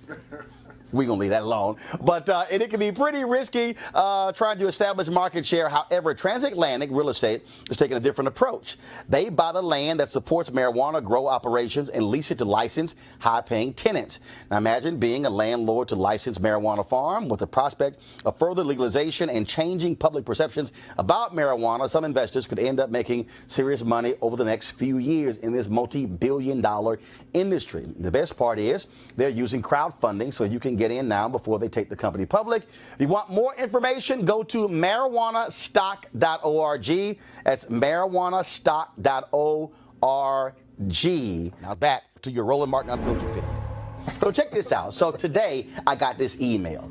we're going to leave that alone. But and it can be pretty risky trying to establish market share. However, Transatlantic Real Estate is taking a different approach. They buy the land that supports marijuana grow operations and lease it to licensed, high-paying tenants. Now, imagine being a landlord to licensed marijuana farm with the prospect of further legalization and changing public perceptions about marijuana. Some investors could end up making serious money over the next few years in this multi-billion-dollar industry. The best part is they're using crowdfunding so you can get in now before they take the company public. If you want more information, go to marijuanastock.org. That's marijuanastock.org. Now back to your Roland Martin Unfiltered video. So check this out. So today I got this email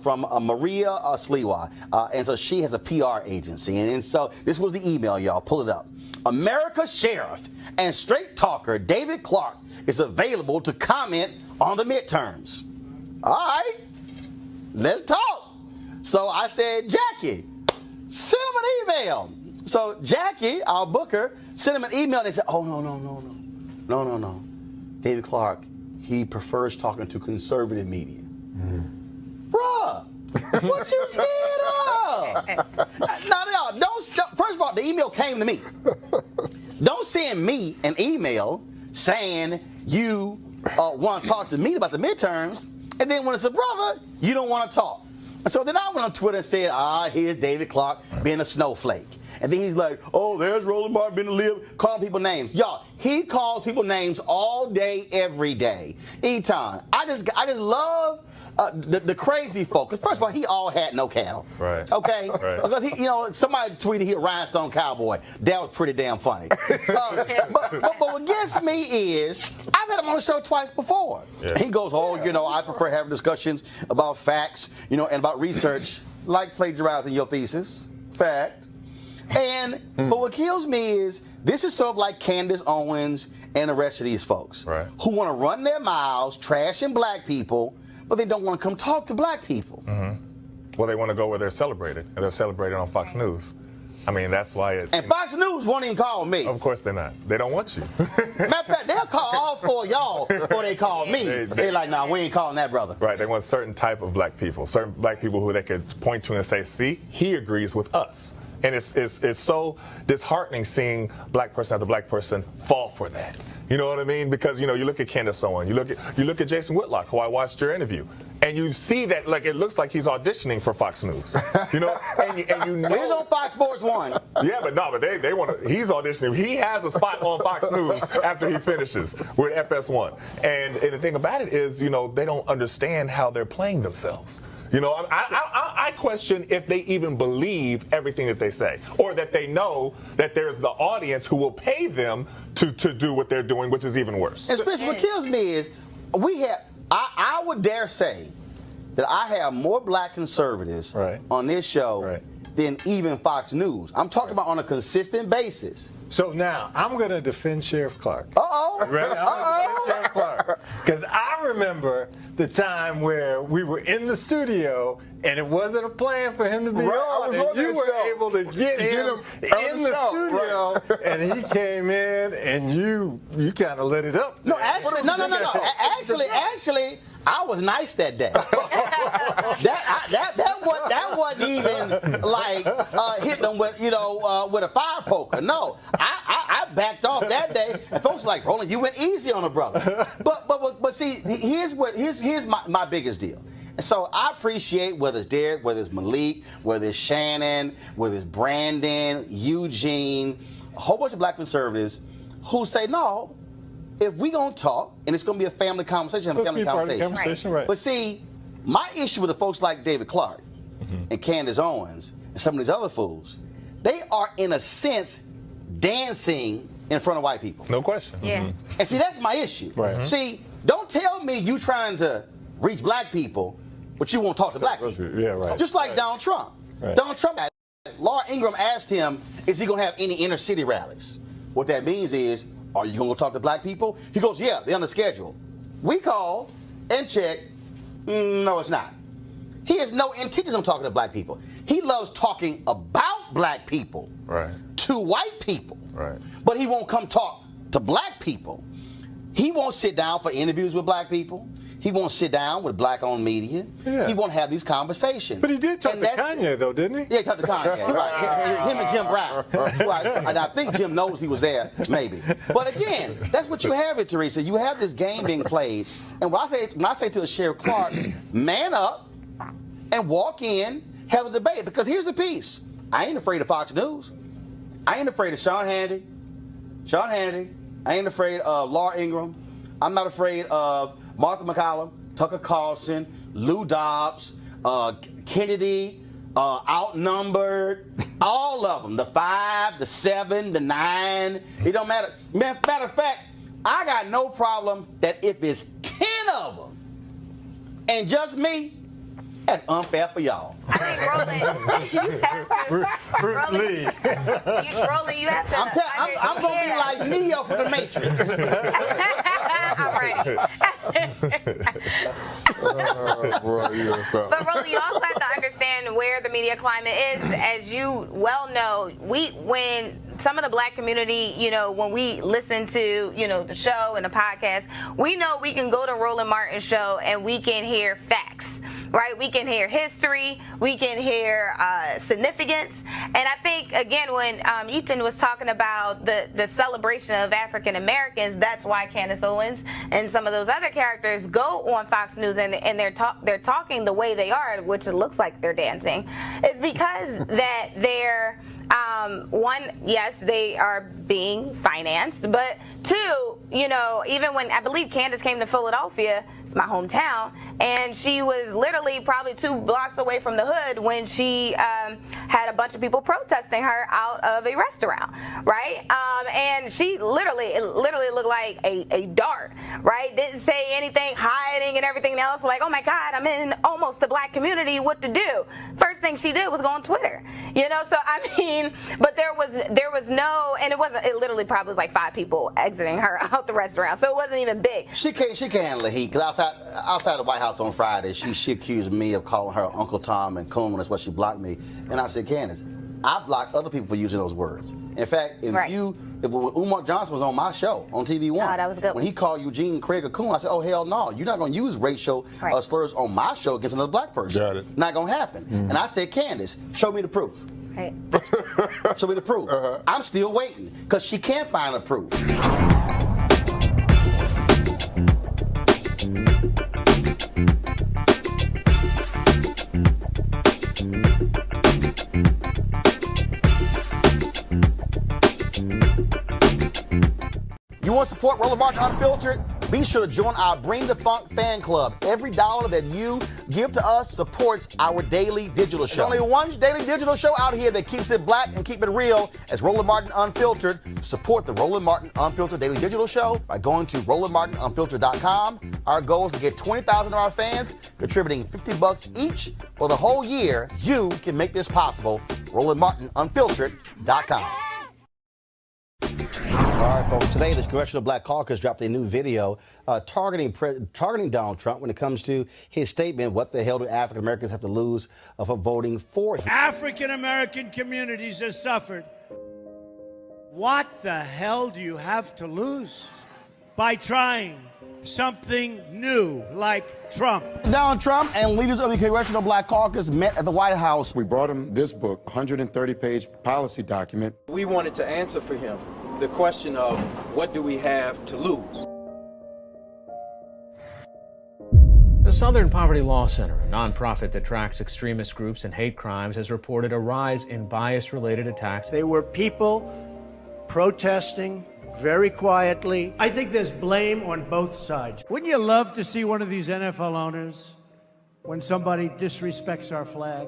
from Maria Sliwa, and so she has a PR agency, and so this was the email, y'all. Pull it up. America's sheriff and straight talker David Clarke is available to comment on the midterms. All right, let's talk. So I said, Jackie, send him an email. So Jackie, our booker, sent him an email and they said, oh, no. David Clarke, he prefers talking to conservative media. Bruh, what you scared of? Now, y'all, first of all, the email came to me. Don't send me an email saying you want to talk to me about the midterms, and then when it's a brother, you don't want to talk. So then I went on Twitter and said, here's David Clarke being a snowflake. And then he's like, oh, there's Roland Martin being a lib, calling people names. Y'all, he calls people names all day, every day. Anytime. I just love the crazy folk. Because first of all, he all had no cattle. Right. Okay? Right. Because somebody tweeted he a rhinestone cowboy. That was pretty damn funny. But what gets me is, I've had him on the show twice before. Yeah. He goes, I prefer having discussions about facts, and about research, like plagiarizing your thesis. Fact. But what kills me is, this is sort of like Candace Owens and the rest of these folks who want to run their mouths trashing black people, but they don't want to come talk to black people. Mm-hmm. Well, they want to go where they're celebrated, and they're celebrated on Fox News. I mean, that's why it... And Fox News won't even call me. Of course they're not. They don't want you. Matter of fact, they'll call all four of y'all before they call me. They're like, nah, we ain't calling that brother. Right, they want certain type of black people who they could point to and say, see, he agrees with us. And it's so disheartening seeing black person after black person fall for that. You know what I mean? Because you look at Candace Owens, you look at Jason Whitlock, who I watched your interview, and you see that it looks like he's auditioning for Fox News. and you know he's on Fox Sports 1. Yeah, but they want to. He's auditioning. He has a spot on Fox News after he finishes with FS1. And the thing about it is, they don't understand how they're playing themselves. I question if they even believe everything that they say, or that they know that there's the audience who will pay them to do what they're doing, which is even worse. And especially what kills me is, I would dare say that I have more black conservatives on this show than even Fox News. I'm talking about on a consistent basis. So now, I'm going to defend Sheriff Clarke. Uh-oh. Right? I'm going to defend Sheriff Clarke. Because I remember the time where we were in the studio and it wasn't a plan for him to be on, and you were able to get him in the studio, and he came in and you kind of lit it up. No, actually, no. Actually, I was nice that day. that wasn't even like hitting them with with a fire poker. No, I backed off that day, and folks were like, Roland, you went easy on a brother. But see, here's my biggest deal. And so I appreciate whether it's Derek, whether it's Malik, whether it's Shannon, whether it's Brandon, Eugene, a whole bunch of black conservatives who say, no, if we gonna talk, and it's gonna be a family conversation, Right. But see, my issue with the folks like David Clarke and Candace Owens and some of these other fools, they are in a sense dancing in front of white people. No question. Yeah. And see, that's my issue. Right. See, don't tell me you trying to reach black people, but you won't talk to black people. Yeah, right. Just like Donald Trump. Right. Donald Trump, Laura Ingraham asked him, is he going to have any inner city rallies? What that means is, are you going to go talk to black people? He goes, yeah, they're on the schedule. We called and checked. No, it's not. He has no intentions of talking to black people. He loves talking about black people to white people. Right. But he won't come talk to black people. He won't sit down for interviews with black people. He won't sit down with black-owned media. Yeah. He won't have these conversations. But he did talk to Kanye, though, didn't he? Yeah, he talked to Kanye, right. Him and Jim Brown. Right. And I think Jim knows he was there, maybe. But again, that's what you have it, Teresa. You have this game being played. And when I say to a Sheriff Clarke, man up and walk in, have a debate. Because here's the piece. I ain't afraid of Fox News. I ain't afraid of Sean Hannity. I ain't afraid of Laura Ingraham. I'm not afraid of Martha McCallum, Tucker Carlson, Lou Dobbs, Kennedy, Outnumbered, all of them. The 5, the 7, the 9. It don't matter. Matter of fact, I got no problem that if it's 10 of them and just me, that's unfair for y'all. I think Roland, you have to. Bruce Lee. Roland, you have to. I'm going to be like Neo from the Matrix. I'm ready. But Roland, you also have to understand where the media climate is. As you well know, when some of the black community, when we listen to, the show and the podcast, we know we can go to Roland Martin's show and we can hear facts. right? We can hear history, we can hear significance, and I think again when Ethan was talking about the celebration of African Americans, that's why Candace Owens and some of those other characters go on Fox News and they're talking the way they are, which it looks like they're dancing, is because that they're one, yes, they are being financed, but two, you know, even when I believe Candace came to Philadelphia, it's my hometown, and she was literally probably 2 blocks away from the hood when she had a bunch of people protesting her out of a restaurant, right? And she literally looked like a dart, right? Didn't say anything, hiding and everything else, like, oh my God, I'm in almost the black community, what to do? First thing she did was go on Twitter, you know, so I mean, but there was no, and it literally probably was like 5 people exiting her out the restaurant, so it wasn't even big. She can't handle the heat, because outside the White House on Friday, she accused me of calling her Uncle Tom and Coon. That's why she blocked me. And I said, Candace, I blocked other people for using those words. In fact, if when Umar Johnson was on my show on TV1, that was good. When he called Eugene Craig a coon, I said, oh, hell no. You're not going to use racial slurs on my show against another black person. Got it. Not going to happen. And I said, Candace, show me the proof. Right. Show me the proof. I'm still waiting, because she can't find the proof. You want to support Roland Martin Unfiltered? Be sure to join our Bring the Funk fan club. Every dollar that you give to us supports our daily digital show. There's only one daily digital show out here that keeps it black and keep it real as Roland Martin Unfiltered. Support the Roland Martin Unfiltered daily digital show by going to RolandMartinUnfiltered.com. Our goal is to get 20,000 of our fans contributing $50 each for the whole year. You can make this possible. RolandMartinUnfiltered.com. All right, folks. Today, the Congressional Black Caucus dropped a new video targeting Donald Trump when it comes to his statement, what the hell do African Americans have to lose for voting for him? African American communities have suffered. What the hell do you have to lose by trying something new like Trump? Donald Trump and leaders of the Congressional Black Caucus met at the White House. We brought him this book, 130-page policy document. We wanted to answer for him the question of what do we have to lose? The Southern Poverty Law Center, a nonprofit that tracks extremist groups and hate crimes, has reported a rise in bias-related attacks. They were people protesting very quietly. I think there's blame on both sides. Wouldn't you love to see one of these NFL owners, when somebody disrespects our flag,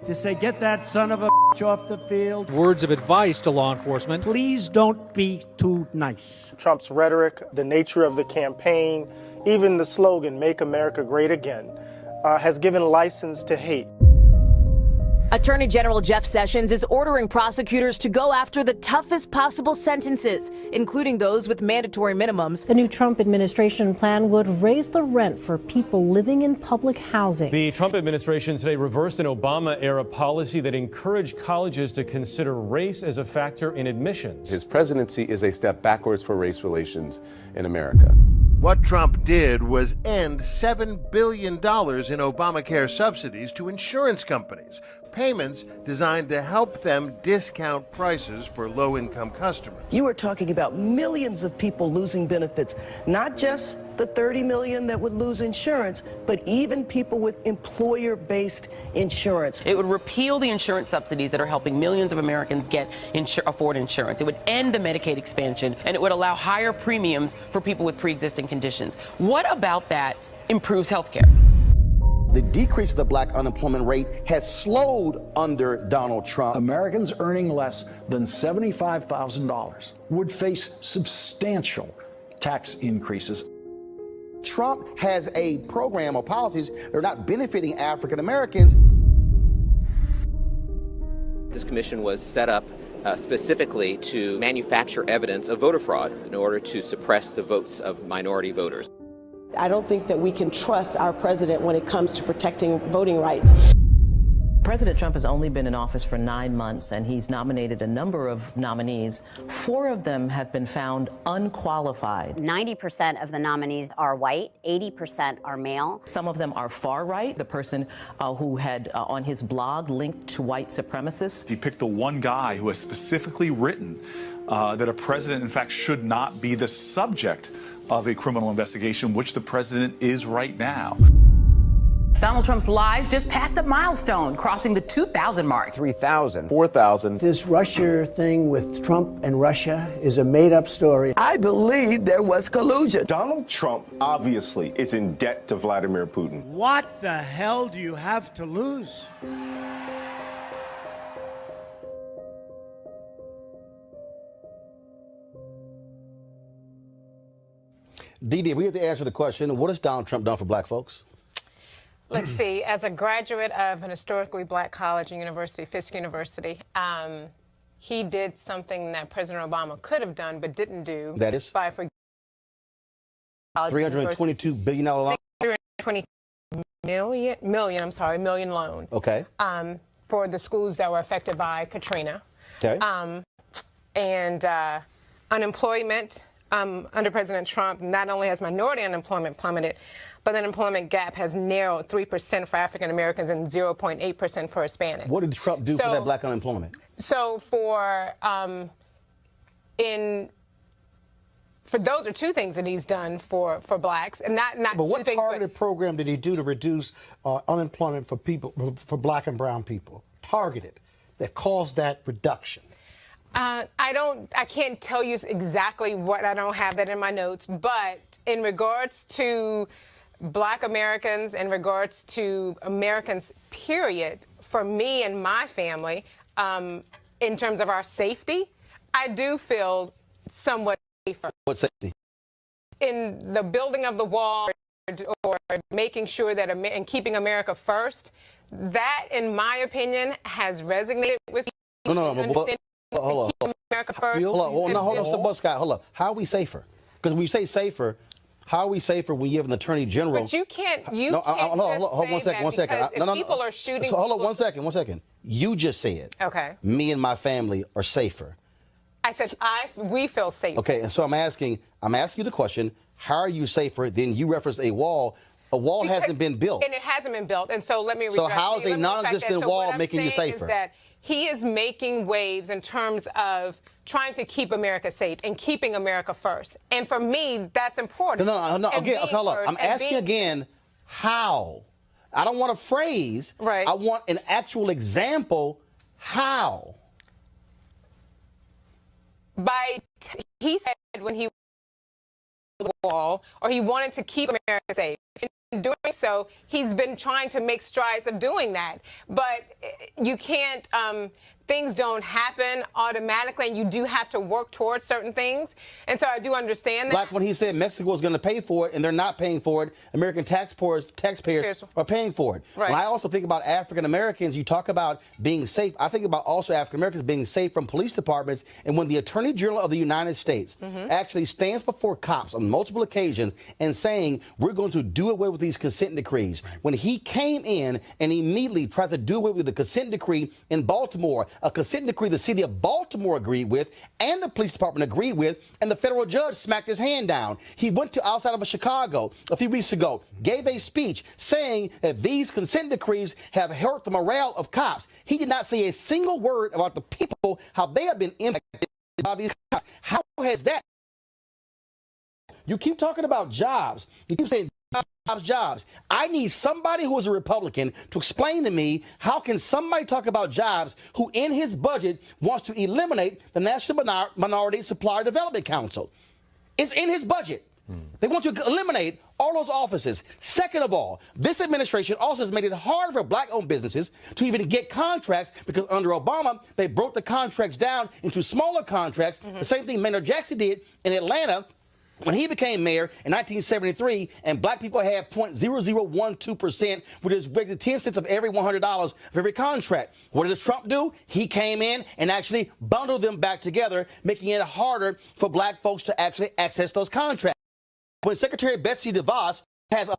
to say, get that son of a bitch off the field? Words of advice to law enforcement. Please don't be too nice. Trump's rhetoric, the nature of the campaign, even the slogan, Make America Great Again, has given license to hate. Attorney General Jeff Sessions is ordering prosecutors to go after the toughest possible sentences, including those with mandatory minimums. The new Trump administration plan would raise the rent for people living in public housing. The Trump administration today reversed an Obama-era policy that encouraged colleges to consider race as a factor in admissions. His presidency is a step backwards for race relations in America. What Trump did was end $7 billion in Obamacare subsidies to insurance companies, payments designed to help them discount prices for low-income customers. You are talking about millions of people losing benefits, not just the 30 million that would lose insurance, but even people with employer-based insurance. It would repeal the insurance subsidies that are helping millions of Americans afford insurance. It would end the Medicaid expansion, and it would allow higher premiums for people with pre-existing conditions. What about that improves health care? The decrease of the black unemployment rate has slowed under Donald Trump. Americans earning less than $75,000 would face substantial tax increases. Trump has a program or policies that are not benefiting African Americans. This commission was set up specifically to manufacture evidence of voter fraud in order to suppress the votes of minority voters. I don't think that we can trust our president when it comes to protecting voting rights. President Trump has only been in office for 9 months, and he's nominated a number of nominees. 4 of them have been found unqualified. 90% of the nominees are white, 80% are male. Some of them are far right. The person who had on his blog linked to white supremacists. He picked the one guy who has specifically written that a president, in fact, should not be the subject of a criminal investigation, which the president is right now. Donald Trump's lies just passed a milestone, crossing the 2,000 mark. 3,000. 4,000. This Russia thing with Trump and Russia is a made-up story. I believe there was collusion. Donald Trump obviously is in debt to Vladimir Putin. What the hell do you have to lose? Dee, we have to answer the question, what has Donald Trump done for black folks? Let's see. As a graduate of an historically black college and university, Fisk University, he did something that President Obama could have done but didn't do. That is? By forgiving $322 billion loan? $320 million loan. Okay. For the schools that were affected by Katrina. Okay. And unemployment under President Trump, not only has minority unemployment plummeted, but the unemployment gap has narrowed 3% for African Americans and 0.8% for Hispanics. What did Trump do for that black unemployment? So for those are 2 things that he's done for blacks, and not but 2 what things. Targeted program did he do to reduce unemployment for people, for black and brown people? Targeted, that caused that reduction. I can't tell you exactly what. I don't have that in my notes, but in regards to black Americans, in regards to Americans, period, for me and my family, in terms of our safety, I do feel somewhat safer. What safety? In the building of the wall or making sure that and keeping America first, that, in my opinion, has resonated with me. No. Hold on. America first. Hold on. How are we safer? Because when you say safer, how are we safer when you have an attorney general? But you can't. Hold one second. People are shooting. Hold on 1 second. You just said. Okay. Me and my family are safer. I said we feel safer. Okay, and so I'm asking you the question: how are you safer? Then you referenced a wall. A wall hasn't been built. And it hasn't been built. And so let me. So how is a non-existent wall making you safer? Is that he is making waves in terms of trying to keep America safe and keeping America first. And for me, that's important. No. Again, hold on. I'm asking again, how? I don't want a phrase. Right. I want an actual example. How? He said when he the wall, or he wanted to keep America safe. In doing so, he's been trying to make strides of doing that. But you can't, things don't happen automatically, and you do have to work towards certain things. And so I do understand that. Like when he said Mexico was going to pay for it, and they're not paying for it. American taxpayers are paying for it. Right. When I also think about African Americans, you talk about being safe. I think about also African Americans being safe from police departments. And when the Attorney General of the United States actually stands before cops on multiple occasions and saying, we're going to do away with these consent decrees. When he came in and immediately tried to do away with the consent decree in Baltimore, a consent decree the city of Baltimore agreed with and the police department agreed with, and the federal judge smacked his hand down. He went to outside of Chicago a few weeks ago, gave a speech saying that these consent decrees have hurt the morale of cops. He did not say a single word about the people, how they have been impacted by these cops. How has that? You keep talking about jobs. You keep saying jobs. I need somebody who is a Republican to explain to me how can somebody talk about jobs who in his budget wants to eliminate the National Minority Supplier Development Council. It's in his budget. They want to eliminate all those offices. Second of all, this administration also has made it hard for black-owned businesses to even get contracts because under Obama, they broke the contracts down into smaller contracts. The same thing Mayor Jackson did in Atlanta when he became mayor in 1973, and black people had 0.0012%, which is 10 cents of every $100 of every contract. What did Trump do? He came in and actually bundled them back together, making it harder for black folks to actually access those contracts. When Secretary Betsy DeVos has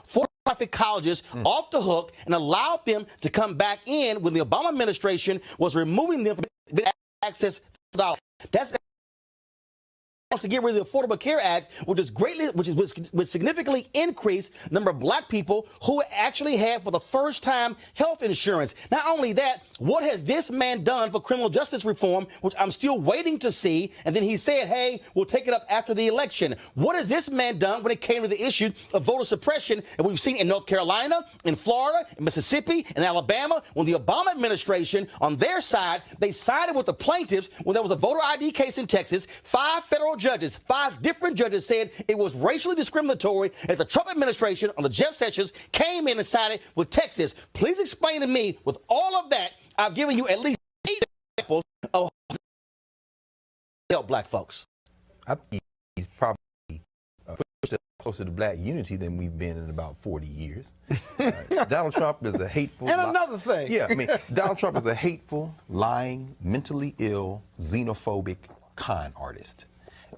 for-profit colleges off the hook and allowed them to come back in when the Obama administration was removing them from access to dollars. That's to get rid of the Affordable Care Act, which significantly increased the number of black people who actually have, for the first time, health insurance. Not only that, what has this man done for criminal justice reform, which I'm still waiting to see? And then he said, hey, we'll take it up after the election. What has this man done when it came to the issue of voter suppression? And we've seen in North Carolina, in Florida, in Mississippi, in Alabama, when the Obama administration, on their side, they sided with the plaintiffs when there was a voter ID case in Texas. 5 different judges said it was racially discriminatory as the Trump administration on the Jeff Sessions came in and sided with Texas. Please explain to me, with all of that, I've given you at least 8 examples of help black folks. I think he's probably closer to black unity than we've been in about 40 years. Donald Trump is a hateful... And another thing. Yeah, I mean, Donald Trump is a hateful, lying, mentally ill, xenophobic con artist.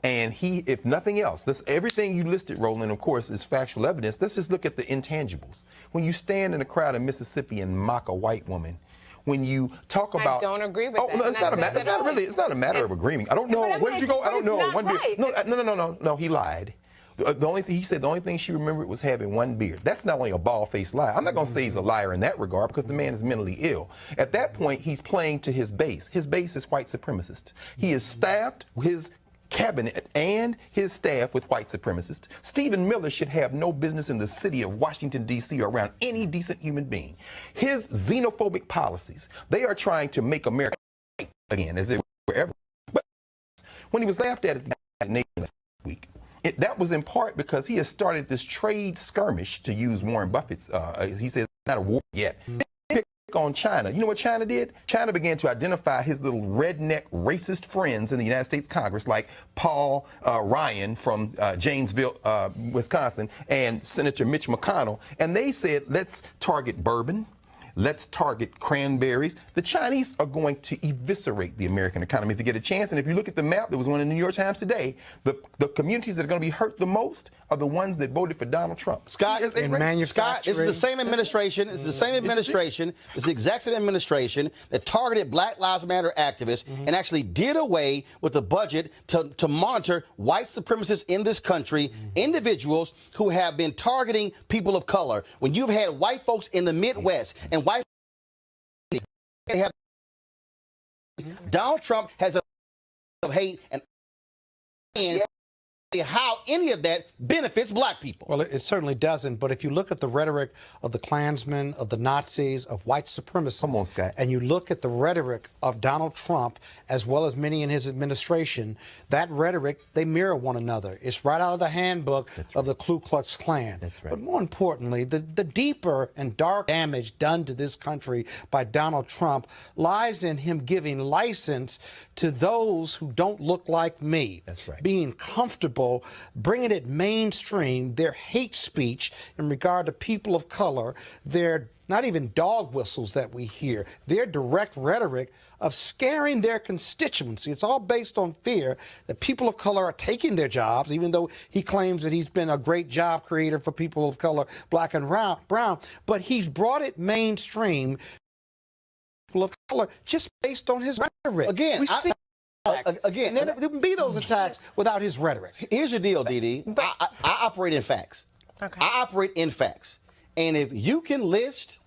And he, if nothing else, everything you listed, Roland, of course, is factual evidence. Let's just look at the intangibles. When you stand in a crowd in Mississippi and mock a white woman, when you talk about... I don't agree with that. No, it's not a matter of agreeing. I don't know. Where did you go? I don't know. One beer. No, he lied. He said the only thing she remembered was having one beer. That's not only a bald-faced lie. I'm not going to say he's a liar in that regard because the man is mentally ill. At that point, he's playing to his base. His base is white supremacists. He has staffed his cabinet and his staff with white supremacists. Stephen Miller should have no business in the city of Washington, D.C. or around any decent human being. His xenophobic policies, they are trying to make America again, as it were ever. But when he was laughed at the United Nations last week, that was in part because he has started this trade skirmish, to use Warren Buffett's, he says it's not a war yet. On China. You know what China did? China began to identify his little redneck racist friends in the United States Congress, like Paul Ryan from Janesville, Wisconsin, and Senator Mitch McConnell, and they said, let's target bourbon. Let's target cranberries. The Chinese are going to eviscerate the American economy if they get a chance. And if you look at the map, there was one in the New York Times today, the communities that are going to be hurt the most are the ones that voted for Donald Trump. Scott, this is the same administration. It's the same administration. It's the exact same administration that targeted Black Lives Matter activists and actually did away with the budget to monitor white supremacists in this country, individuals who have been targeting people of color. When you've had white folks in the Midwest and white have Donald Trump has a hate and how any of that benefits black people. Well, it certainly doesn't. But if you look at the rhetoric of the Klansmen, of the Nazis, of white supremacists, come on, Scott, and you look at the rhetoric of Donald Trump, as well as many in his administration, that rhetoric, they mirror one another. It's right out of the handbook of the Ku Klux Klan. That's right. But more importantly, the deeper and dark damage done to this country by Donald Trump lies in him giving license to those who don't look like me. That's right. Being comfortable, bringing it mainstream, their hate speech in regard to people of color, their not even dog whistles that we hear, their direct rhetoric of scaring their constituency. It's all based on fear that people of color are taking their jobs, even though he claims that he's been a great job creator for people of color, black and brown, but he's brought it mainstream, people of color, just based on his rhetoric. Again, Again, there wouldn't be those attacks without his rhetoric. Here's the deal, Dee. I operate in facts. Okay. I operate in facts. And if you can list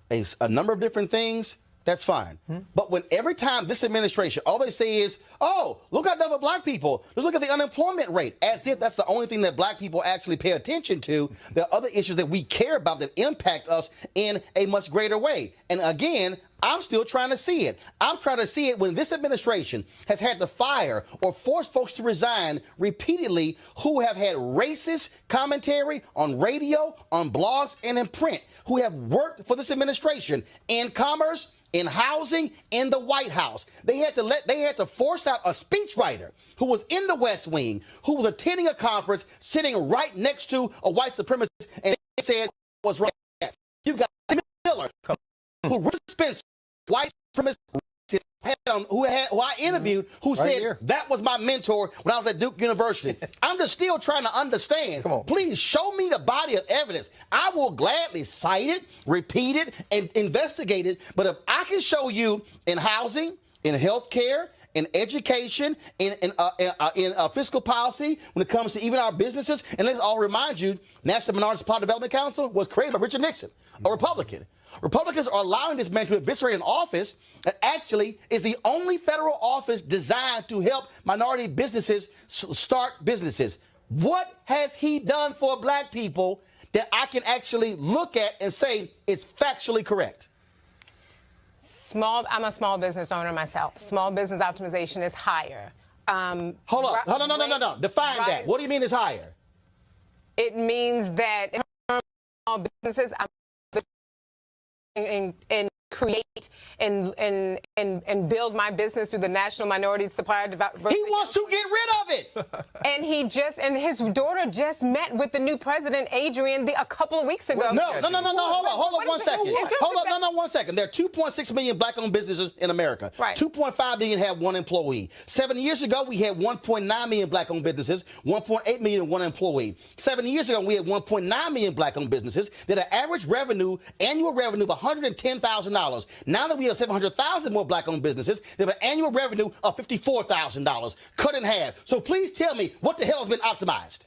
a number of different things, that's fine. But when every time this administration, all they say is, oh, look how tough black people. Let's look at the unemployment rate, as if that's the only thing that black people actually pay attention to. There are other issues that we care about that impact us in a much greater way. And again, I'm still trying to see it. I'm trying to see it when this administration has had to fire or force folks to resign repeatedly who have had racist commentary on radio, on blogs, and in print, who have worked for this administration in commerce, in housing, in the White House. They had to force out a speechwriter who was in the West Wing, who was attending a conference, sitting right next to a white supremacist, and they said, what's wrong with that? You've got Miller, who Richard Spencer, white supremacist, had who I interviewed, who said that was my mentor when I was at Duke University. I'm just still trying to understand. Come on. Please show me the body of evidence. I will gladly cite it, repeat it, and investigate it. But if I can show you in housing, in healthcare, in education, in fiscal policy, when it comes to even our businesses, and let's all remind you, National Minority Supply Development Council was created by Richard Nixon, a Republican. Republicans are allowing this man to eviscerate an office that actually is the only federal office designed to help minority businesses start businesses. What has he done for black people that I can actually look at and say it's factually correct? I'm a small business owner myself. Small business optimization is higher. Hold up. No. Define that. What do you mean it's higher? It means that in small businesses, and create and build my business through the National Minority Supplier Development. He wants to get rid of it. And his daughter just met with the new president, Adrian, a couple of weeks ago. No. Hold on 1 second. Hold on 1 second. There are 2.6 million black-owned businesses in America. Right. 2.5 million have one employee. 7 years ago, we had 1.9 million black-owned businesses, 1.8 million one employee. 7 years ago, we had 1.9 million black-owned businesses that had an average annual revenue of $110,000. Now that we have 700,000 more black-owned businesses, they have an annual revenue of $54,000, cut in half. So please tell me what the hell has been optimized.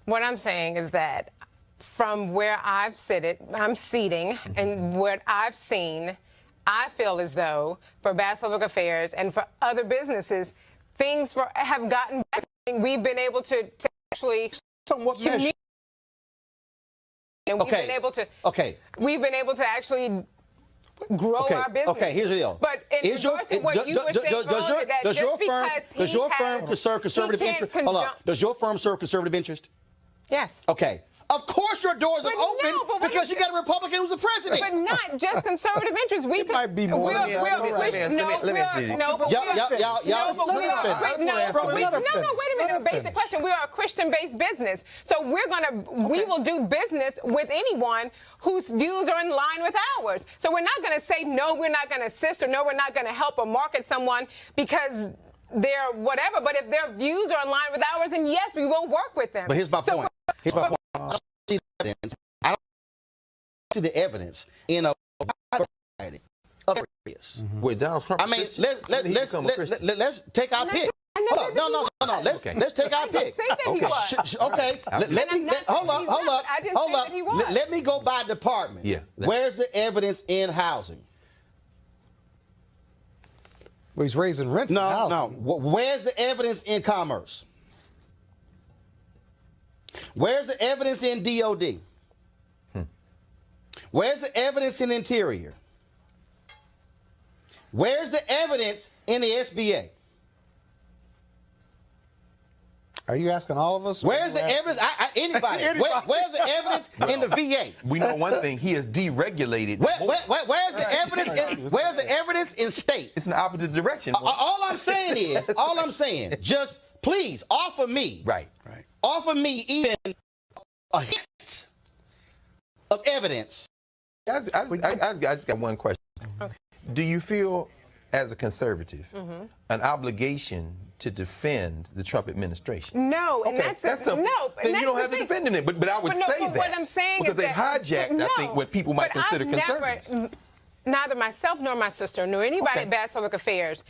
What I'm saying is that from where I'm seating, and what I've seen, I feel as though for Bass Public Affairs and for other businesses, things have gotten better. We've been able to actually communicate. And we've been able to actually grow our business. Okay, here's the deal. But what you were saying earlier, that does your firm serve conservative interest? Hold up. Does your firm serve conservative interest? Yes. Okay. Of course your doors are open because you got a Republican who's the president. But not just conservative interests. We might be more. Wait a minute. Basic question. We are a Christian-based business, so we will do business with anyone whose views are in line with ours. So we're not going to say no, we're not going to assist, or no, we're not going to help or market someone because they're whatever. But if their views are in line with ours, then yes, we will work with them. But here's my point. I don't see the evidence in a variety of areas. With Donald Trump, I mean, let's take our pick. No. Let's take our pick. Okay. Hold up. Let me go by department. Yeah. Where's the evidence in housing? Well, he's raising rents. No. Where's the evidence in commerce? Where's the evidence in DOD? Where's the evidence in Interior? Where's the evidence in the SBA? Are you asking all of us? Where's the evidence? Anybody. Where's the evidence in the VA? We know one thing. He has deregulated. Where's the evidence? Where's the evidence in state? It's in the opposite direction. All I'm saying, just please offer me. Right. Offer me even a hint of evidence. I just got one question. Okay. Do you feel, as a conservative, an obligation to defend the Trump administration? No, and that's simple. No, then you don't have to defend it. But I would say that what I'm saying because is they hijacked, I think, what people might consider conservatives. Neither myself nor my sister nor anybody at Bass Public Affairs,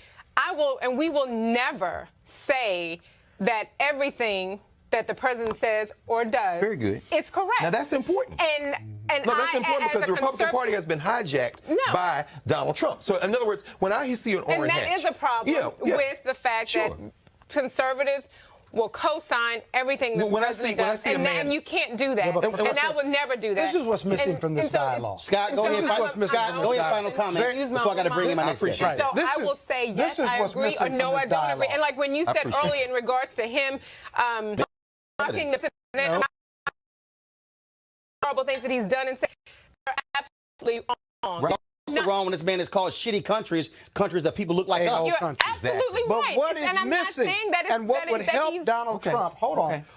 we will never say that everything that the president says or does is correct. Now that's important. And that's important because the Republican Party has been hijacked by Donald Trump. So in other words, when I see an orange hat, and that is a problem with the fact that conservatives will co-sign everything the president does, and you can't do that. And I would never do that. This is what's missing from this dialogue. Scott, go ahead. Final comment before I got to bring in my next guest. So I will say yes, I agree, or no, I don't agree. And like when you said earlier in regards to him mocking the president, horrible things that he's done and said are absolutely wrong. Wrong when this man is called shitty countries that people look like us. You're absolutely right. But what is missing, and what would help Donald Trump,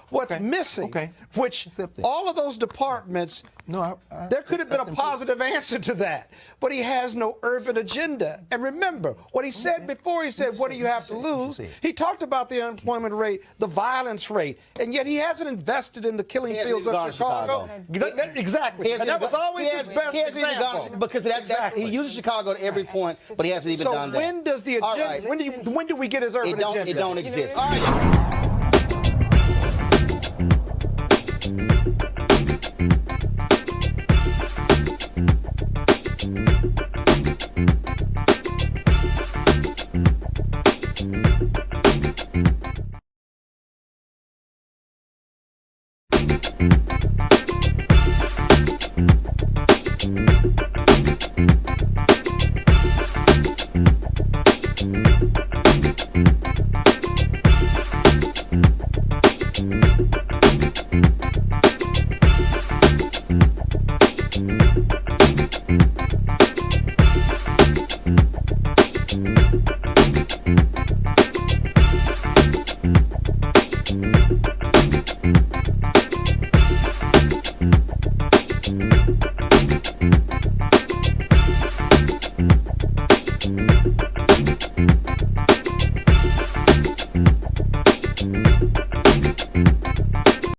what's missing, which all of those departments No, there could have been a positive answer to that, but he has no urban agenda. And remember, what he said before, he said, what do you have to lose? He talked about the unemployment rate, the violence rate, and yet he hasn't invested in the killing fields of Chicago. Exactly. And that was always his best example. Because he uses Chicago at every point, but he hasn't even done that. So when does the agenda, when do we get his urban agenda? It don't exist. All right.